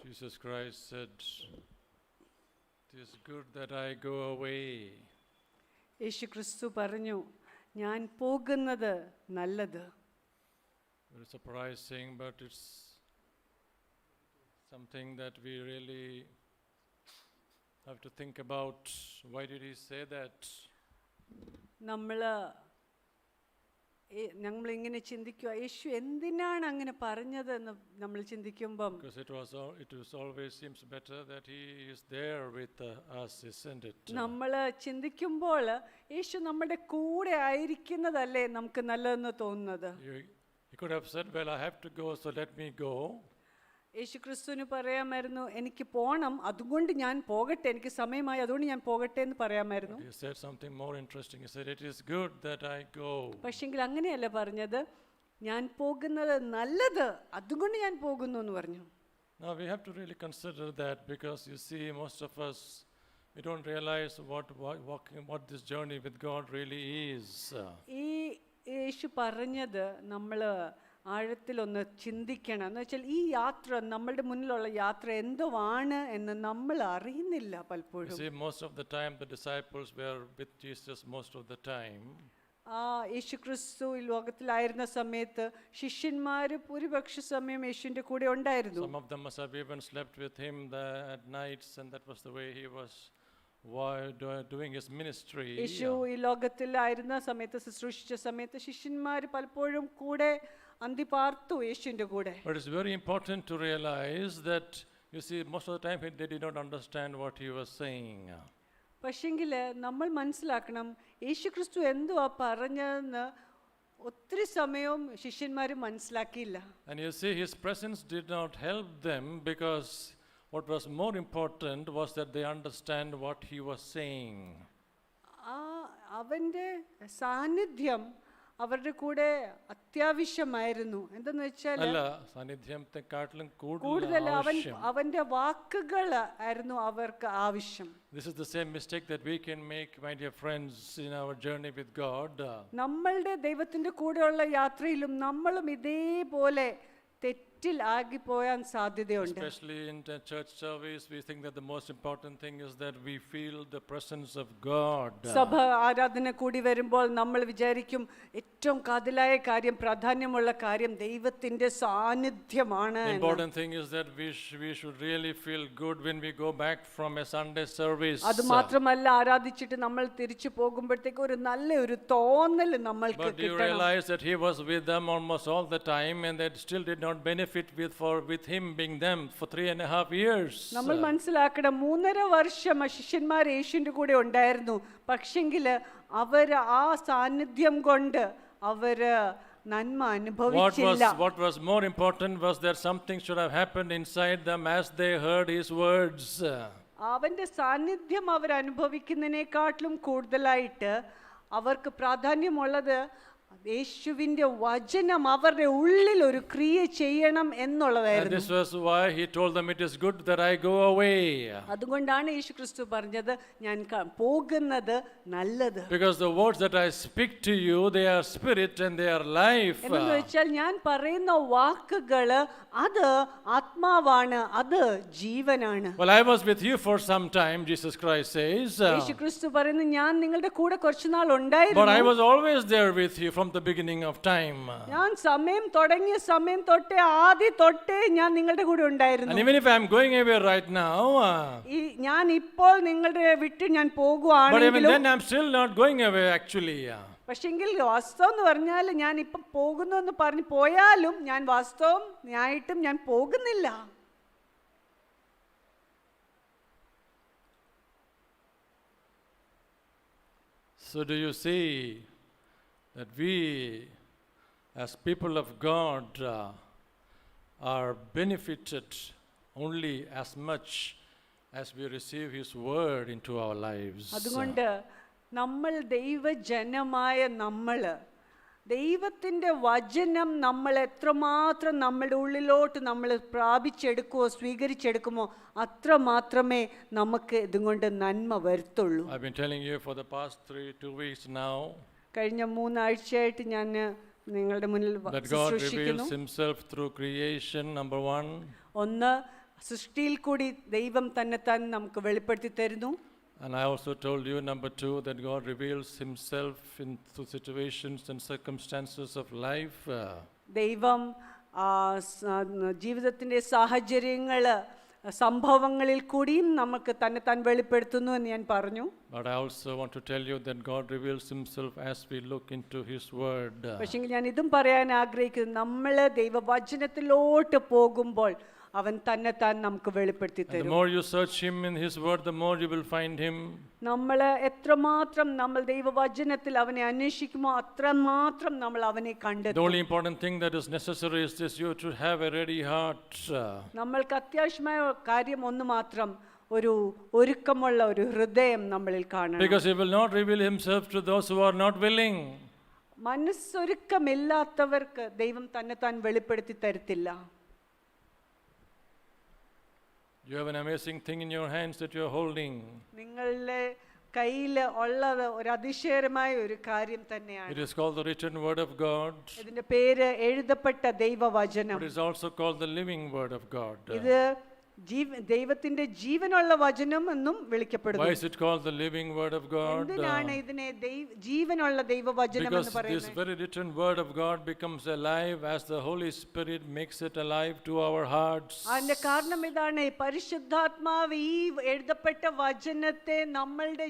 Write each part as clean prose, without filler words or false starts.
Jesus Christ said, "It is good that I go away." യേശു ക്രിസ്തു പറഞ്ഞു, ഞാൻ പോകുന്നത് നല്ലത്. Very surprising, but it's something that we really have to think about. Why did he say that? നമ്മളിങ്ങനെ ചിന്തിക്കുക, യേശു എന്തിനാണ് അങ്ങനെ പറഞ്ഞത് എന്ന് നമ്മൾ ചിന്തിക്കുമ്പം, Because it always seems better that he is there with us, isn't it? നമ്മൾ ചിന്തിക്കുമ്പോൾ യേശു നമ്മുടെ കൂടെ ആയിരിക്കുന്നതല്ലേ നമുക്ക് നല്ലതെന്ന് തോന്നുന്നത്. He could have said, "Well, I have to go, so let me go." യേശു ക്രിസ്തുവിന് പറയാമായിരുന്നു, എനിക്ക് പോകണം, അതുകൊണ്ട് ഞാൻ പോകട്ടെ, എനിക്ക് സമയമായി, അതുകൊണ്ട് ഞാൻ പോകട്ടെ എന്ന് പറയാമായിരുന്നു. He said something more interesting. He said, "It is good that I go." പക്ഷെങ്കിൽ അങ്ങനെയല്ല പറഞ്ഞത്, ഞാൻ പോകുന്നത് നല്ലത്, അതുകൊണ്ട് ഞാൻ പോകുന്നു എന്ന് പറഞ്ഞു. Now we have to really consider that, because you see, most of us, we don't realize what this journey with God really is. ഈ യേശു പറഞ്ഞത് നമ്മൾ ആഴത്തിലൊന്ന് ചിന്തിക്കണം. എന്ന് വെച്ചാൽ ഈ യാത്ര, നമ്മളുടെ മുന്നിലുള്ള യാത്ര എന്തുവാണ് എന്ന് നമ്മൾ അറിയുന്നില്ല പലപ്പോഴും. See, most of the time the disciples were with Jesus most of the time. യേശു ക്രിസ്തു ഈ ലോകത്തിലായിരുന്ന സമയത്ത് ശിഷ്യന്മാർ ഭൂരിപക്ഷ സമയം യേശുവിന്റെ കൂടെ ഉണ്ടായിരുന്നു. Some of them must have even slept with him at nights, and that was the way he was doing his ministry. യേശു ഈ ലോകത്തിലായിരുന്ന സമയത്ത്, ശുശ്രൂഷിച്ച സമയത്ത് ശിഷ്യന്മാർ പലപ്പോഴും കൂടെ അന്തി പാർത്തു യേശുവിന്റെ കൂടെ. But it's very important to realize that, you see, most of the time they did not understand what he was saying. പക്ഷെങ്കിൽ നമ്മൾ മനസ്സിലാക്കണം, യേശു ക്രിസ്തു എന്തുവാ പറഞ്ഞതെന്ന് ഒത്തിരി സമയവും ശിഷ്യന്മാർ മനസ്സിലാക്കിയില്ല. And you see, his presence did not help them, because what was more important was that they understand what he was saying. അവന്റെ സാന്നിധ്യം അവരുടെ കൂടെ അത്യാവശ്യമായിരുന്നു. എന്തെന്ന് വെച്ചാൽ കൂടുതൽ അവന്റെ വാക്കുകൾ ആയിരുന്നു അവർക്ക് ആവശ്യം. This is the same mistake that we can make, my dear friends, in our journey with God. നമ്മളുടെ ദൈവത്തിന്റെ കൂടെയുള്ള യാത്രയിലും നമ്മളും ഇതേപോലെ തെറ്റിൽ ആകിപ്പോയാൻ സാധ്യതയുണ്ട്. Especially in the church service, we think that the most important thing is that we feel the presence of God. സഭ ആരാധന കൂടി വരുമ്പോൾ നമ്മൾ വിചാരിക്കും ഏറ്റവും കാതലായ കാര്യം, പ്രാധാന്യമുള്ള കാര്യം ദൈവത്തിന്റെ സാന്നിധ്യമാണ്. The important thing is that we should really feel good when we go back from a Sunday service. അത് മാത്രമല്ല, ആരാധിച്ചിട്ട് നമ്മൾ തിരിച്ചു പോകുമ്പോഴത്തേക്ക് ഒരു നല്ല ഒരു തോന്നൽ നമ്മൾക്ക് കിട്ടണം. But you realize that he was with them almost all the time, and that still did not benefit with him being them for 3.5 years. നമ്മൾ മനസ്സിലാക്കണം, 3.5 വർഷം ശിഷ്യന്മാർ യേശുവിന്റെ കൂടെ ഉണ്ടായിരുന്നു. പക്ഷെങ്കിൽ അവർ ആ സാന്നിധ്യം കൊണ്ട് അവർ നന്മ അനുഭവിച്ചില്ല. What was more important was that something should have happened inside them as they heard his words. അവന്റെ സാന്നിധ്യം അവർ അനുഭവിക്കുന്നതിനേക്കാട്ടിലും കൂടുതലായിട്ട് അവർക്ക് പ്രാധാന്യമുള്ളത് യേശുവിന്റെ വചനം അവരുടെ ഉള്ളിൽ ഒരു ക്രിയ ചെയ്യണം എന്നുള്ളതായിരുന്നു. This was why he told them, "It is good that I go away." അതുകൊണ്ടാണ് യേശു ക്രിസ്തു പറഞ്ഞത്, ഞാൻ പോകുന്നത് നല്ലത്. Because the words that I speak to you, they are spirit and they are life. എന്ന് വെച്ചാൽ ഞാൻ പറയുന്ന വാക്കുകൾ അത് ആത്മാവാണ്, അത് ജീവനാണ്. Well, I was with you for some time, Jesus Christ says. യേശു ക്രിസ്തു പറയുന്നു, ഞാൻ നിങ്ങളുടെ കൂടെ കുറച്ചുനാൾ ഉണ്ടായിരുന്നു. But I was always there with you from the beginning of time. ഞാൻ സമയം തുടങ്ങിയ സമയം തൊട്ടേ, ആദി തൊട്ടേ ഞാൻ നിങ്ങളുടെ കൂടെ ഉണ്ടായിരുന്നു. And even if I am going away right now, ഞാൻ ഇപ്പോൾ നിങ്ങളുടെ വിട്ട് ഞാൻ പോകുവാണെങ്കിലും, but even then I am still not going away actually. പക്ഷെങ്കിൽ വാസ്തവം എന്ന് പറഞ്ഞാൽ ഞാൻ ഇപ്പം പോകുന്നു എന്ന് പറഞ്ഞു പോയാലും ഞാൻ വാസ്തവം ആയിട്ടും ഞാൻ പോകുന്നില്ല. So do you see that we as people of God are benefited only as much as we receive his word into our lives? അതുകൊണ്ട് നമ്മൾ ദൈവജനമായ നമ്മൾ ദൈവത്തിൻ്റെ വചനം നമ്മൾ എത്രമാത്രം നമ്മുടെ ഉള്ളിലോട്ട് നമ്മൾ പ്രാപിച്ചെടുക്കുമോ സ്വീകരിച്ചെടുക്കുമോ അത്ര മാത്രമേ നമുക്ക് ഇതുകൊണ്ട് നന്മ വരുത്തുള്ളൂ. I've been telling you for the past 2 weeks now. കഴിഞ്ഞ 3 ആഴ്ചയായിട്ട് ഞാൻ നിങ്ങളുടെ മുന്നിൽ that God reveals himself through creation, number one. ഒന്ന് സൃഷ്ടിയിൽ കൂടി ദൈവം തന്നെത്താൻ നമുക്ക് വെളിപ്പെടുത്തി തരുന്നു. And I also told you, number 2, that God reveals himself into situations and circumstances of life. ദൈവം ജീവിതത്തിൻ്റെ സാഹചര്യങ്ങൾ സംഭവങ്ങളിൽ കൂടിയും നമുക്ക് തന്നെത്താൻ വെളിപ്പെടുത്തുന്നു എന്ന് ഞാൻ പറഞ്ഞു. But I also want to tell you that God reveals himself as we look into his word. പക്ഷേ ഞാൻ ഇതും പറയാൻ ആഗ്രഹിക്കുന്നു, നമ്മൾ ദൈവവചനത്തിലോട്ട് പോകുമ്പോൾ അവൻ തന്നെത്താൻ നമുക്ക് വെളിപ്പെടുത്തി The തരും. more you search him in his word, the more you will find him. നമ്മൾ എത്രമാത്രം നമ്മൾ ദൈവവചനത്തിൽ അവനെ അന്വേഷിക്കുമോ അത്രമാത്രം നമ്മൾ അവനെ The കണ്ടെത്തും. only important thing that is necessary is this: you to have a ready heart. നമ്മൾക്ക് അത്യാവശ്യമായ കാര്യം ഒന്ന് മാത്രം, ഒരു ഒരുക്കമുള്ള ഒരു ഹൃദയം നമ്മളിൽ കാണണം. Because he will not reveal himself to those who are not willing. മനസ്സൊരുക്കമില്ലാത്തവർക്ക് ദൈവം തന്നെത്താൻ വെളിപ്പെടുത്തി തരത്തില്ല. You have an amazing thing in your hands that you are holding. നിങ്ങളുടെ കയ്യിൽ ഉള്ളത് ഒരു അതിശയകരമായ ഒരു കാര്യം തന്നെയാണ്. It is called the written word of God. ഇതിന്റെ പേര് എഴുതപ്പെട്ട ദൈവവചനം. It is also called the living word of God. ഇത് ദൈവത്തിന്റെ ജീവനുള്ള വചനം എന്നും വിളിക്കപ്പെടുന്നു. Why is it called the living word of God? എന്തിനാണ് ഇതിനെ ജീവനുള്ള ദൈവവചനം എന്ന് Because പറയുന്നത്? this very written word of God becomes alive as the Holy Spirit makes it alive to our hearts. അതിന്റെ കാരണം ഇതാണ്, പരിശുദ്ധാത്മാവ് ഈ എഴുതപ്പെട്ട വചനത്തെ നമ്മളുടെ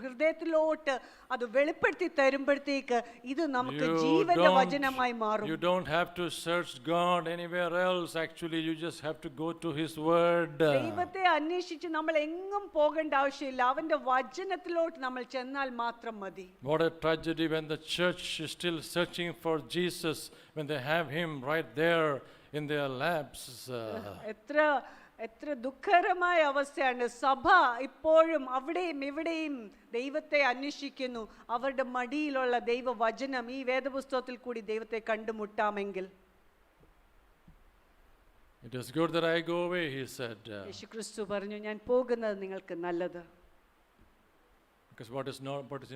ഹൃദയത്തിലോട്ട് അത് വെളിപ്പെടുത്തി തരുമ്പോഴത്തേക്ക് ഇത് നമുക്ക് ജീവന്റെ വചനമായി മാറും. You don't have to search God anywhere else. Actually, you just have to go to his word. ദൈവത്തെ അന്വേഷിച്ച് നമ്മൾ എങ്ങും പോകേണ്ട ആവശ്യമില്ല, അവന്റെ വചനത്തിലോട്ട് നമ്മൾ ചെന്നാൽ മാത്രം മതി. What a tragedy when the church is still searching for Jesus when they have him right there in their laps. എത്ര ദുഃഖകരമായ അവസ്ഥയാണ്. സഭ ഇപ്പോഴും അവിടെയും ഇവിടെയും ദൈവത്തെ അന്വേഷിക്കുന്നു. അവരുടെ മടിയിലുള്ള ദൈവവചനം ഈ വേദപുസ്തകത്തിൽ കൂടി ദൈവത്തെ കണ്ടുമുട്ടാമെങ്കിൽ. It is good that I go away, he said. യേശുക്രിസ്തു പറഞ്ഞു, ഞാൻ പോകുന്നത് നിങ്ങൾക്ക് നല്ലത്. Because what is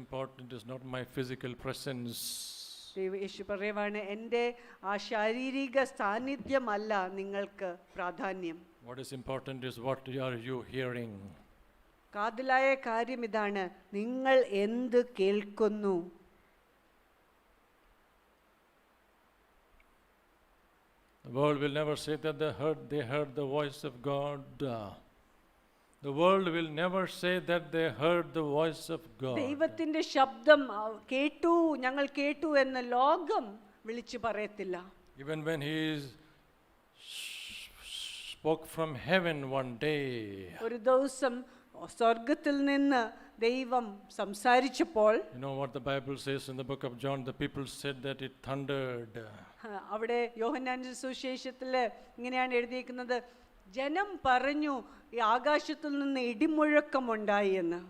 important is not my physical presence. യേശു പറയുവാണ്, എൻ്റെ ആ ശാരീരിക സാന്നിധ്യമല്ല നിങ്ങൾക്ക് പ്രാധാന്യം. What is important is what are you hearing. കാതലായ കാര്യം ഇതാണ്, നിങ്ങൾ എന്ത് കേൾക്കുന്നു. The world will never say that they heard the voice of God. The world will never say that they heard the voice of God. ദൈവത്തിന്റെ ശബ്ദം കേട്ടു, ഞങ്ങൾ കേട്ടു എന്ന് ലോകം വിളിച്ചു പറയത്തില്ല. Even when he spoke from heaven one day. ഒരു ദിവസം സ്വർഗ്ഗത്തിൽ നിന്ന് ദൈവം സംസാരിച്ചപ്പോൾ, You know what the Bible says in the book of John? The people said that it thundered. അവിടെ യോഹന്നാന്റെ സുവിശേഷത്തിൽ ഇങ്ങനെയാണ് എഴുതിയിരിക്കുന്നത്, ജനം പറഞ്ഞു ഈ ആകാശത്തിൽ നിന്ന് ഇടിമുഴക്കമുണ്ടായി എന്ന്.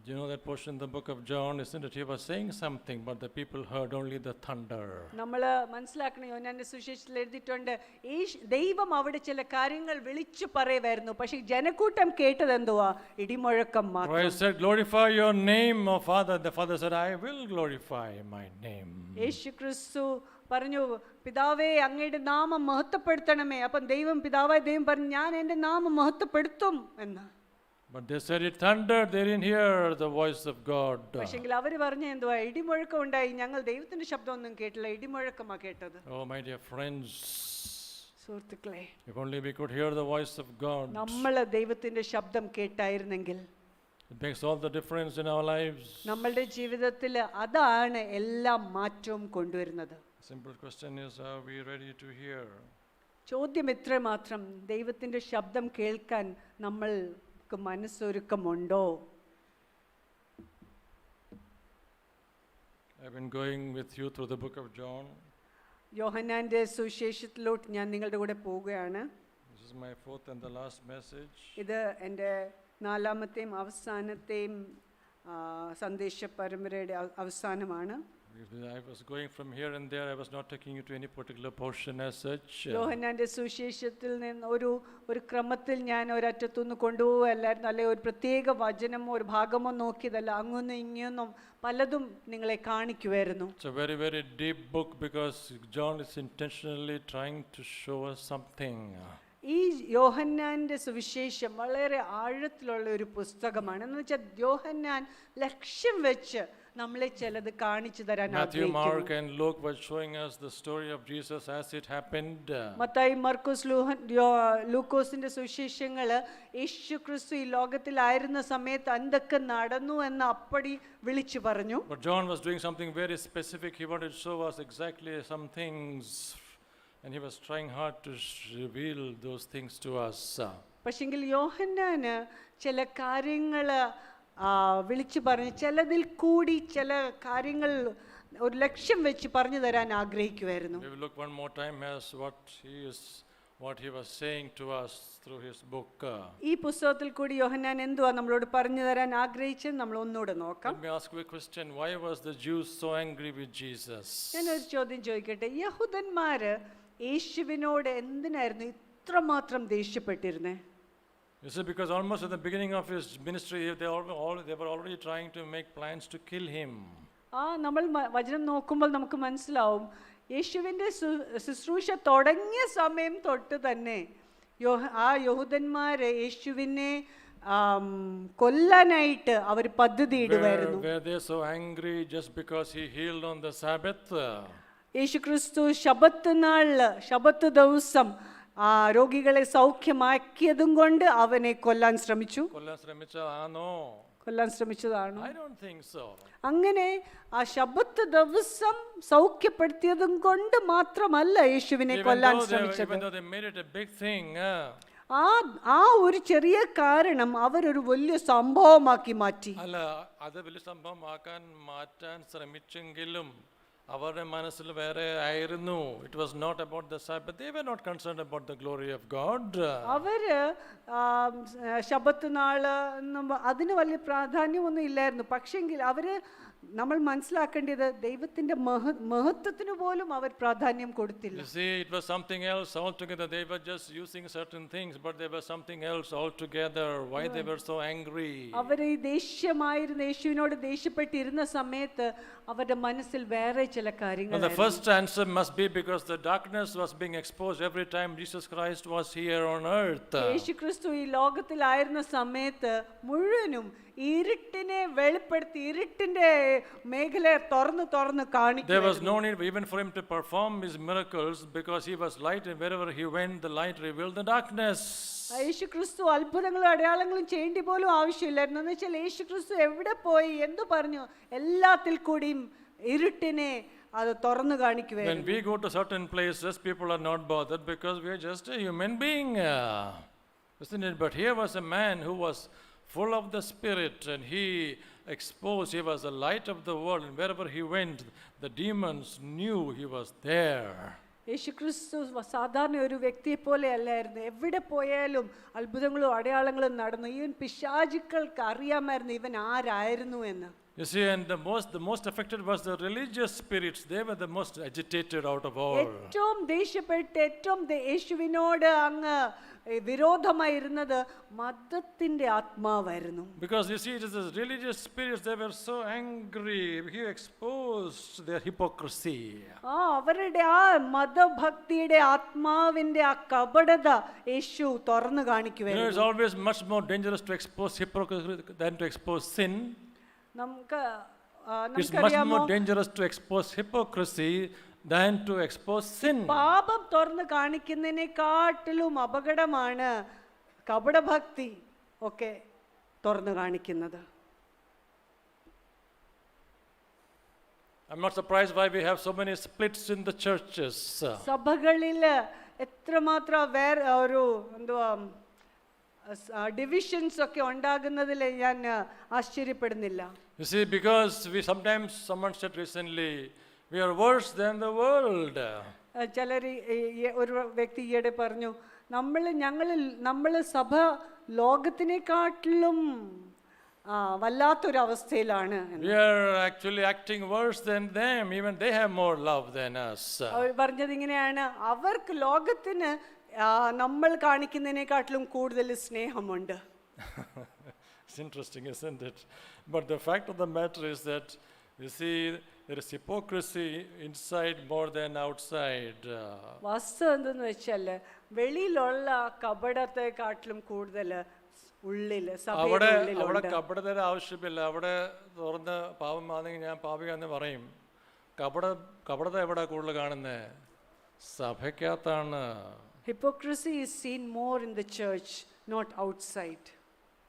Do you know that portion in the book of John? Isn't it? He was saying something, but the people heard only the thunder. നമ്മൾ മനസ്സിലാക്കണം, യോഹന്നാന്റെ സുവിശേഷത്തിൽ എഴുതിയിട്ടുണ്ട്, ദൈവം അവിടെ ചില കാര്യങ്ങൾ വിളിച്ചു പറയുമായിരുന്നു, പക്ഷെ ജനക്കൂട്ടം കേട്ടത് എന്തുവാ? ഇടിമുഴക്കം മാത്രം. Christ said, "Glorify your name, O Father." The Father said, "I will glorify my name." യേശുക്രിസ്തു പറഞ്ഞു, പിതാവേ അങ്ങയുടെ നാമം മഹത്വപ്പെടുത്തണമേ. അപ്പം പിതാവായ ദൈവം പറഞ്ഞു, ഞാൻ എൻ്റെ നാമം മഹത്വപ്പെടുത്തും എന്ന്. But they said it thundered. They didn't hear the voice of God. പക്ഷെങ്കിൽ അവർ പറഞ്ഞു എന്തുവാ? ഇടിമുഴക്കം ഉണ്ടായി, ഞങ്ങൾ ദൈവത്തിന്റെ ശബ്ദമൊന്നും കേട്ടില്ല, ഇടിമുഴക്കമാ കേട്ടത്. Oh, my dear friends, സുഹൃത്തുക്കളെ, if only we could hear the voice of God. നമ്മൾ ദൈവത്തിന്റെ ശബ്ദം കേട്ടായിരുന്നെങ്കിൽ It makes all the difference in our lives. നമ്മളുടെ ജീവിതത്തിൽ അതാണ് എല്ലാ മാറ്റവും കൊണ്ടുവരുന്നത്. Simple question is, are we ready to hear? ചോദ്യം ഇത്ര മാത്രം, ദൈവത്തിന്റെ ശബ്ദം കേൾക്കാൻ നമ്മൾക്ക് മനസ്സൊരുക്കമുണ്ടോ? I've been going with you through the book of John. യോഹന്നാന്റെ സുവിശേഷത്തിലോട്ട് ഞാൻ നിങ്ങളുടെ കൂടെ പോവുകയാണ്. This is my fourth and the last message. ഇത് എൻ്റെ നാലാമത്തെയും അവസാനത്തെയും സന്ദേശ പരമ്പരയുടെ അവസാനമാണ്. I was going from here and there. I was not taking you to any particular portion as such. യോഹന്നാന്റെ സുവിശേഷത്തിൽ നിന്ന് ഒരു ക്രമത്തിൽ ഞാൻ ഒരറ്റത്തുനിന്ന് കൊണ്ടുപോകല്ലായിരുന്നു, അല്ലെങ്കിൽ ഒരു പ്രത്യേക വചനമോ ഒരു ഭാഗമോ നോക്കിയതല്ല, അങ്ങൊന്നും ഇങ്ങൊന്നും പലതും നിങ്ങളെ കാണിക്കുമായിരുന്നു. It's a very, very deep book because John is intentionally trying to show us something. ഈ യോഹന്നാൻ്റെ സുവിശേഷം വളരെ ആഴത്തിലുള്ള ഒരു പുസ്തകമാണ്. എന്ന് വെച്ചാൽ യോഹന്നാൻ ലക്ഷ്യം വെച്ച് നമ്മളെ ചിലത് കാണിച്ചു തരാൻ Matthew, Mark, ആഗ്രഹിക്കുന്നു. and Luke were showing us the story of Jesus as it happened. Mathai, മർക്കോസ്, ലൂക്കോസിന്റെ സുവിശേഷങ്ങള് യേശു ക്രിസ്തു ഈ ലോകത്തിലായിരുന്ന സമയത്ത് എന്തൊക്കെ നടന്നു എന്ന് അപ്പടി വിളിച്ചു പറഞ്ഞു. But John was doing something very specific. He wanted to show us exactly some things, and he was trying hard to reveal those things to us. പക്ഷെങ്കിൽ യോഹന്നാന് ചില കാര്യങ്ങള് വിളിച്ചു പറഞ്ഞ് ചിലതിൽ കൂടി ചില കാര്യങ്ങൾ ഒരു ലക്ഷ്യം വെച്ച് പറഞ്ഞു തരാൻ ആഗ്രഹിക്കുമായിരുന്നു. We will look one more time as what he was saying to us through his book. ഈ പുസ്തകത്തിൽ കൂടി യോഹന്നാൻ എന്തുവാ നമ്മളോട് പറഞ്ഞു തരാൻ ആഗ്രഹിച്ചത് നമ്മൾ ഒന്നുകൂടെ നോക്കാം. Let me ask you a question. Why was the Jews so angry with Jesus? ഞാനൊരു ചോദ്യം ചോദിക്കട്ടെ. യഹൂദന്മാര് യേശുവിനോട് എന്തിനായിരുന്നു ഇത്രമാത്രം ദേഷ്യപ്പെട്ടിരുന്നേ? You see, because almost at the beginning of his ministry, they were already trying to make plans to kill him. നമ്മൾ വചനം നോക്കുമ്പോൾ നമുക്ക് മനസ്സിലാവും, യേശുവിൻ്റെ ശുശ്രൂഷ തുടങ്ങിയ സമയം തൊട്ട് തന്നെ യഹൂദന്മാര് യേശുവിനെ കൊല്ലാനായിട്ട് അവർ പദ്ധതി ഇടുമായിരുന്നു. Were they so angry just because he healed on the Sabbath? യേശു ക്രിസ്തു ശബത്ത് ദിവസം രോഗികളെ സൗഖ്യമാക്കിയതും കൊണ്ട് അവനെ കൊല്ലാൻ ശ്രമിച്ചതാണോ? I don't think so. അങ്ങനെ ആ ശബത്ത് ദിവസം സൗഖ്യപ്പെടുത്തിയതും കൊണ്ട് മാത്രമല്ല യേശുവിനെ കൊല്ലാൻ ശ്രമിച്ചത്. Even though they made it a big thing, ആ ഒരു ചെറിയ കാരണം അവരൊരു വലിയ സംഭവമാക്കി മാറ്റി. അല്ല, അത് വലിയ സംഭവമാക്കാൻ മാറ്റാൻ ശ്രമിച്ചെങ്കിലും അവരുടെ മനസ്സിൽ വേറെ ആയിരുന്നു. It was not about the Sabbath. They were not concerned about the glory of God. അവര് ശബത്ത് നാള് അതിന് വലിയ പ്രാധാന്യമൊന്നും ഇല്ലായിരുന്നു. പക്ഷെങ്കിൽ അവര് നമ്മൾ മനസ്സിലാക്കേണ്ടത് ദൈവത്തിന്റെ മഹത്വത്തിന് പോലും അവർ പ്രാധാന്യം കൊടുത്തില്ല. You see, it was something else altogether. They were just using certain things, but there was something else altogether. Why they were so angry? അവര് ദേഷ്യമായിരുന്ന യേശുവിനോട് ദേഷ്യപ്പെട്ടിരുന്ന സമയത്ത് അവരുടെ മനസ്സിൽ വേറെ ചില കാര്യങ്ങൾ. The first answer must be because the darkness was being exposed every time Jesus Christ was here on earth. യേശു ക്രിസ്തു ഈ ലോകത്തിലായിരുന്ന സമയത്ത് മുഴുവനും ഇരുട്ടിനെ വെളിപ്പെടുത്തി ഇരുട്ടിന്റെ മേഖലയെ തുറന്ന് കാണിക്കുന്നു. There was no need even for him to perform his miracles because he was light, and wherever he went the light revealed the darkness. യേശു ക്രിസ്തു അത്ഭുതങ്ങളും അടയാളങ്ങളും ചെയ്യേണ്ടി പോലും ആവശ്യമില്ലായിരുന്നു. എന്ന് വെച്ചാൽ യേശു ക്രിസ്തു എവിടെ പോയി എന്തു പറഞ്ഞു എല്ലാത്തിൽ കൂടിയും ഇരുട്ടിനെ അത് തുറന്നു കാണിക്കുവായിരുന്നു. When we go to certain places, people are not bothered because we are just a human being, isn't it? But here was a man who was full of the Spirit, and he was the light of the world, and wherever he went the demons knew he was there. യേശു ക്രിസ്തു സാധാരണ ഒരു വ്യക്തിയെ പോലെ അല്ലായിരുന്നു. എവിടെ പോയാലും അത്ഭുതങ്ങളും അടയാളങ്ങളും നടന്നു. ഈവൻ പിശാചുക്കൾക്ക് അറിയാമായിരുന്നു ഇവൻ ആരായിരുന്നു എന്ന്. You see, and the most affected was the religious spirits. They were the most agitated out of all. ഏറ്റവും ദേഷ്യപ്പെട്ട് ഏറ്റവും യേശുവിനോട് അങ്ങ് വിരോധമായിരുന്നത് മതത്തിന്റെ ആത്മാവായിരുന്നു. Because you see, it is the religious spirits, they were so angry. He exposed their hypocrisy. അവരുടെ ആ മതഭക്തിയുടെ ആത്മാവിന്റെ ആ കപടത യേശു തുറന്നു കാണിക്കുവായിരുന്നു. It's always much more dangerous to expose hypocrisy than to expose sin. It's much more dangerous to expose hypocrisy than to expose sin. പാപം തുറന്നു കാണിക്കുന്നതിനെക്കാട്ടിലും അപകടമാണ് കപടഭക്തി ഒക്കെ തുറന്നു കാണിക്കുന്നത്. I'm not surprised why we have so many splits in the churches. സഭകളിൽ എത്രമാത്രം വേറെ ഒരു എന്തുവാ ഡിവിഷൻസ് ഒക്കെ ഉണ്ടാകുന്നതിൽ ഞാൻ ആശ്ചര്യപ്പെടുന്നില്ല. You see, because someone said recently, we are worse than the world. ഒരു വ്യക്തി ഈയിടെ പറഞ്ഞു, നമ്മൾ സഭ ലോകത്തിനെക്കാട്ടിലും വല്ലാത്തൊരവസ്ഥയിലാണ്. We are actually acting worse than them. Even they have more love than us. അവർ പറഞ്ഞത് ഇങ്ങനെയാണ്, അവർക്ക് ലോകത്തിന് നമ്മൾ കാണിക്കുന്നതിനെക്കാട്ടിലും കൂടുതൽ സ്നേഹമുണ്ട്. It's interesting, isn't it? But the fact of the matter is that You see, there is hypocrisy inside more than outside. വാസ്തവം എന്തെന്ന് വെച്ചാൽ വെളിയിലുള്ള കപടത്തെക്കാട്ടിലും കൂടുതൽ ഉള്ളില് അവിടെ സഭയുടെ അവിടെ ഉള്ളിലുണ്ട്. കപടതയുടെ ആവശ്യമില്ല. അവിടെ തുറന്ന് പാപമാണെങ്കിൽ ഞാൻ പാപികയെന്ന് പറയും. കപടത എവിടെ കൂടുതൽ കാണുന്നത്? സഭയ്ക്കകത്താണ്. Hypocrisy is seen more in the church, not outside.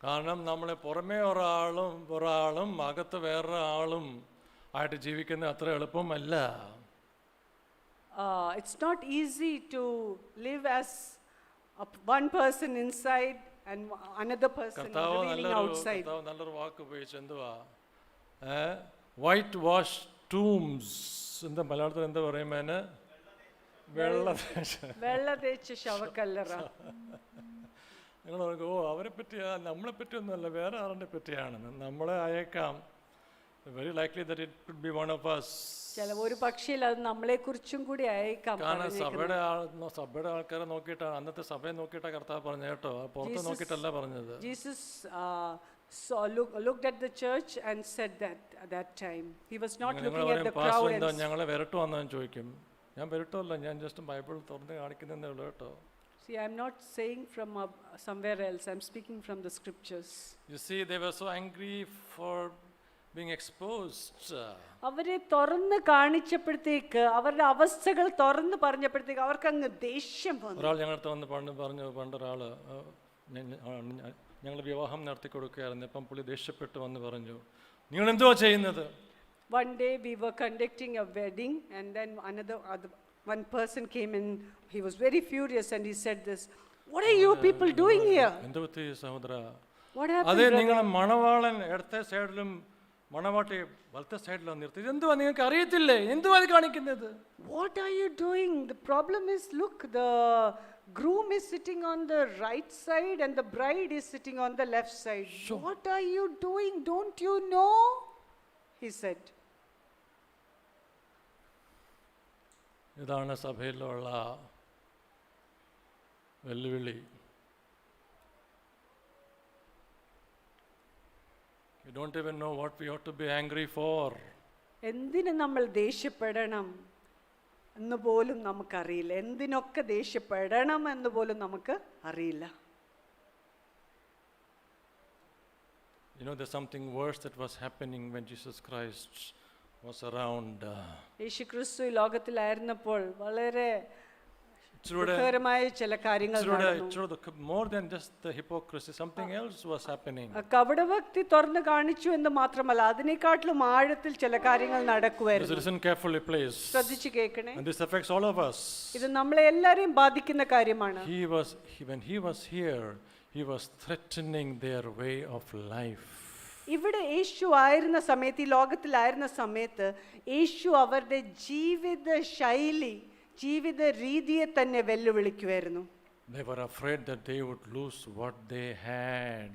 കാരണം നമ്മൾ പുറമേ ഒരാളും അകത്ത് വേറൊരാളും ആയിട്ട് ജീവിക്കുന്നത് അത്ര എളുപ്പമല്ല. It's not easy to live as one person inside and another person revealing outside. കർത്താവ് നല്ലൊരു വാക്ക് ഉപയോഗിച്ചു. എന്തുവാ? White wash Toomes. എന്താ മലയാളത്തിൽ എന്താ പറയുമ്പോ? വെള്ള തേച്ച് ശവക്കല്ലറ. നിങ്ങൾ നോക്കൂ, അവരെ പറ്റിയാ നമ്മളെ പറ്റിയൊന്നുമല്ല, വേറെ ആരുടെ പറ്റിയാണ്. നമ്മളെ അയക്കാം. Very likely that it could be one of us. ഒരു പക്ഷേ അത് നമ്മളെ കുറിച്ചും കൂടി അയക്കാം. കാരണം സഭയുടെ ആൾക്കാരെ നോക്കിയിട്ടാണ്, അന്നത്തെ സഭയെ നോക്കിയിട്ടാണ് കർത്താവ് പറഞ്ഞത് കേട്ടോ, പുറത്ത് നോക്കിയിട്ടല്ല പറഞ്ഞത്. Jesus looked at the church and said that at that time he was not looking at the crowd. എന്താ ഞങ്ങളെ വരട്ടുവന്നു ചോദിക്കും. ഞാൻ വരട്ടുമല്ല, ഞാൻ ജസ്റ്റ് ബൈബിൾ തുറന്ന് കാണിക്കുന്നതേ ഉള്ളൂ കേട്ടോ. See, I'm not saying from somewhere else. I'm speaking from the scriptures. You see, they were so angry for being exposed. അവരെ തുറന്ന് കാണിച്ചപ്പോഴത്തേക്ക്, അവരുടെ അവസ്ഥകൾ തുറന്ന് പറഞ്ഞപ്പോഴത്തേക്ക് അവർക്ക് അങ്ങ് ദേഷ്യം വന്നു. ഒരാൾ ഞങ്ങളുടെ വന്ന് പറഞ്ഞു പണ്ടൊരാള് ഞങ്ങൾ വിവാഹം നടത്തി കൊടുക്കുകയായിരുന്നു. ഇപ്പം പുള്ളി ദേഷ്യപ്പെട്ട് വന്ന് പറഞ്ഞു, നിങ്ങൾ എന്തുവാ ചെയ്യുന്നത്? One day we were conducting a wedding and then one person came in. He was very furious and he said this, what are you people doing here? എന്തു പറ്റി സഹോദര? What happened? അതെ, നിങ്ങളെ മണവാളൻ ഇടത്തെ സൈഡിലും മണവാട്ടി വലത്തെ സൈഡിലും നിർത്തി. എന്തുവാ നിങ്ങൾക്ക് അറിയത്തില്ലേ? എന്തുവാ അത് കാണിക്കുന്നത്? What are you doing? The problem is, look, the groom is sitting on the right side and the bride is sitting on the left side. Sure. What are you doing? Don't you know? He said. ഇതാണ് സഭയിലുള്ള വെല്ലുവിളി. We don't even know what we ought to be angry for. എന്തിന് നമ്മൾ ദേഷ്യപ്പെടണം എന്ന് പോലും നമുക്കറിയില്ല. എന്തിനൊക്കെ ദേഷ്യപ്പെടണം എന്ന് പോലും നമുക്ക് അറിയില്ല. You know, there's something worse that was happening when Jesus Christ was around. യേശു ക്രിസ്തു ഈ ലോകത്തിലായിരുന്നപ്പോൾ വളരെ ദുഃഖകരമായ ചില കാര്യങ്ങൾ നടന്നു. More than just the hypocrisy, something else was happening. കപടഭക്തി തുറന്നു കാണിച്ചു എന്ന് മാത്രമല്ല, അതിനേക്കാട്ടിലും ആഴത്തിൽ ചില കാര്യങ്ങൾ നടക്കുമായിരുന്നു. Listen carefully, please. ശ്രദ്ധിച്ചു കേൾക്കണേ. And this affects all of us. ഇത് നമ്മളെ എല്ലാരെയും ബാധിക്കുന്ന കാര്യമാണ്. When he was here, he was threatening their way of life. ഇവിടെ യേശു ആയിരുന്ന സമയത്ത്, ഈ ലോകത്തിലായിരുന്ന സമയത്ത്, യേശു അവരുടെ ജീവിത ശൈലി, ജീവിത രീതിയെ തന്നെ വെല്ലുവിളിക്കുമായിരുന്നു. They were afraid that they would lose what they had.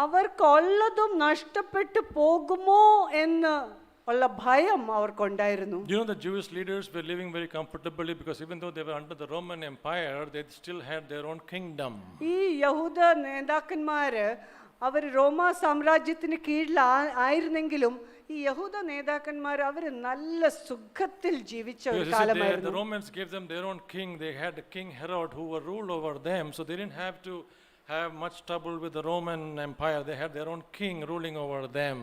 അവർക്കുള്ളതും നഷ്ടപ്പെട്ടു പോകുമോ എന്ന് ഉള്ള ഭയം അവർക്കുണ്ടായിരുന്നു. You know, the Jewish leaders were living very comfortably because even though they were under the Roman Empire, they still had their own kingdom. ഈ യഹൂദ നേതാക്കന്മാര് അവർ റോമാ സാമ്രാജ്യത്തിന് കീഴിൽ ആയിരുന്നെങ്കിലും ഈ യഹൂദ നേതാക്കന്മാർ അവർ നല്ല സുഖത്തിൽ ജീവിച്ച ഒരു കാലമായിരുന്നു. The Romans gave them their own king. They had King Herod who ruled over them, so they didn't have to have much trouble with the Roman Empire. They had their own king ruling over them.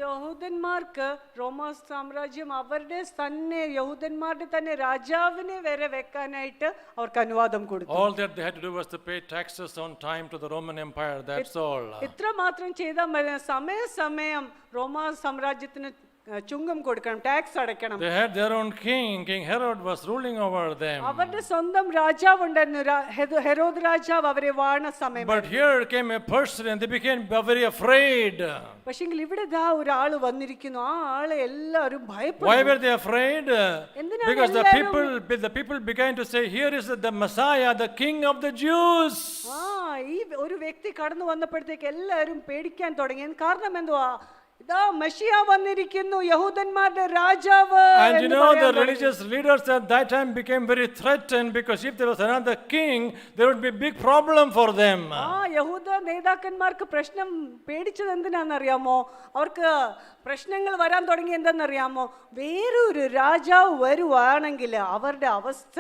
യഹൂദന്മാർക്ക് റോമാ സാമ്രാജ്യം അവരുടെ തന്നെ യഹൂദന്മാരുടെ തന്നെ രാജാവിനെ വരെ വെക്കാനായിട്ട് അവർക്ക് അനുവാദം കൊടുത്തു. All that they had to do was to pay taxes on time to the Roman Empire. That's all. ഇത്ര മാത്രം ചെയ്താൽ മതി. സമയം റോമാ സാമ്രാജ്യത്തിന് ചുങ്കം കൊടുക്കണം, ടാക്സ് അടയ്ക്കണം. They had their own king. King Herod was ruling over them. അവരുടെ സ്വന്തം രാജാവ് ഉണ്ടായിരുന്നു. ഹെരോദ് രാജാവ് അവരെ വാണ സമയം. But here came a person and they became very afraid. പക്ഷെങ്കിൽ ഇവിടെ ദാ ഒരാൾ വന്നിരിക്കുന്നു. ആ ആളെ എല്ലാവരും ഭയപ്പെട്ടു. Why were they afraid? Because the people began to say, here is the Messiah, the king of the Jews. ഈ ഒരു വ്യക്തി കടന്നു വന്നപ്പോഴത്തേക്ക് എല്ലാവരും പേടിക്കാൻ തുടങ്ങി. കാരണം എന്തുവാ? ഇതാ മെഷിയ വന്നിരിക്കുന്നു, യഹൂദന്മാരുടെ രാജാവ് And you എന്ന് know, പറയാൻ the തുടങ്ങി. religious leaders at that time became very threatened because if there was another king, there would be a big problem for them. യഹൂദ നേതാക്കന്മാർക്ക് പ്രശ്നം പേടിച്ചത് എന്തിനാണെന്നറിയാമോ? അവർക്ക് പ്രശ്നങ്ങൾ വരാൻ തുടങ്ങി എന്തെന്നറിയാമോ? വേറൊരു രാജാവ് വരുവാണെങ്കിൽ അവരുടെ അവസ്ഥ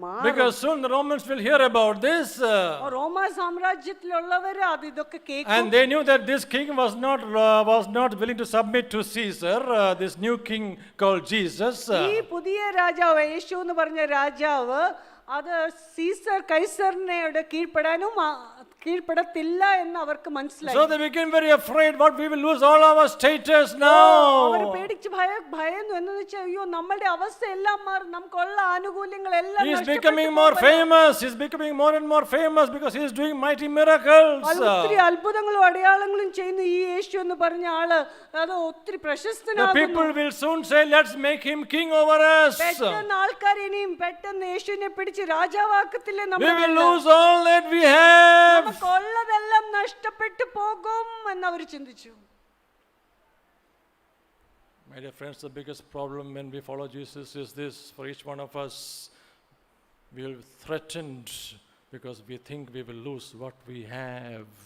മാറും. Because soon the Romans will hear about this. റോമ സാമ്രാജ്യത്തിലുള്ളവര് അത് ഇതൊക്കെ കേൾക്കും. And they knew that this king was not willing to submit to Caesar, this new king called Jesus. ഈ പുതിയ രാജാവ്, യേശു എന്ന് പറഞ്ഞ രാജാവ്, അത് സീസർ കൈസറിനോട് കീഴ്പ്പെടത്തില്ല എന്ന് അവർക്ക് മനസ്സിലായി. So they became very afraid, what we will lose all our status now. അവർ പേടിച്ച് ഭയന്നു. എന്ന് വെച്ചാൽ അയ്യോ നമ്മളുടെ അവസ്ഥ എല്ലാം മാറും, നമുക്കുള്ള ആനുകൂല്യങ്ങളെല്ലാം He is becoming more famous. He is becoming more and more famous because he is doing mighty miracles. ഒത്തിരി അത്ഭുതങ്ങളും അടയാളങ്ങളും ചെയ്യുന്ന ഈ യേശു എന്ന് പറഞ്ഞ ആള് അത് ഒത്തിരി The പ്രശസ്തനാകുന്നു. people will soon say, let's make him king over us. പെട്ടെന്ന് ആൾക്കാർ ഇനിയും പെട്ടെന്ന് യേശുവിനെ പിടിച്ച് രാജാവാക്കത്തില്ലേ We will നമ്മൾ? lose all that we have. നമുക്കുള്ളതെല്ലാം നഷ്ടപ്പെട്ടു പോകും എന്ന് അവർ ചിന്തിച്ചു. My dear friends, the biggest problem when we follow Jesus is this: for each one of us, we will be threatened because we think we will lose what we have.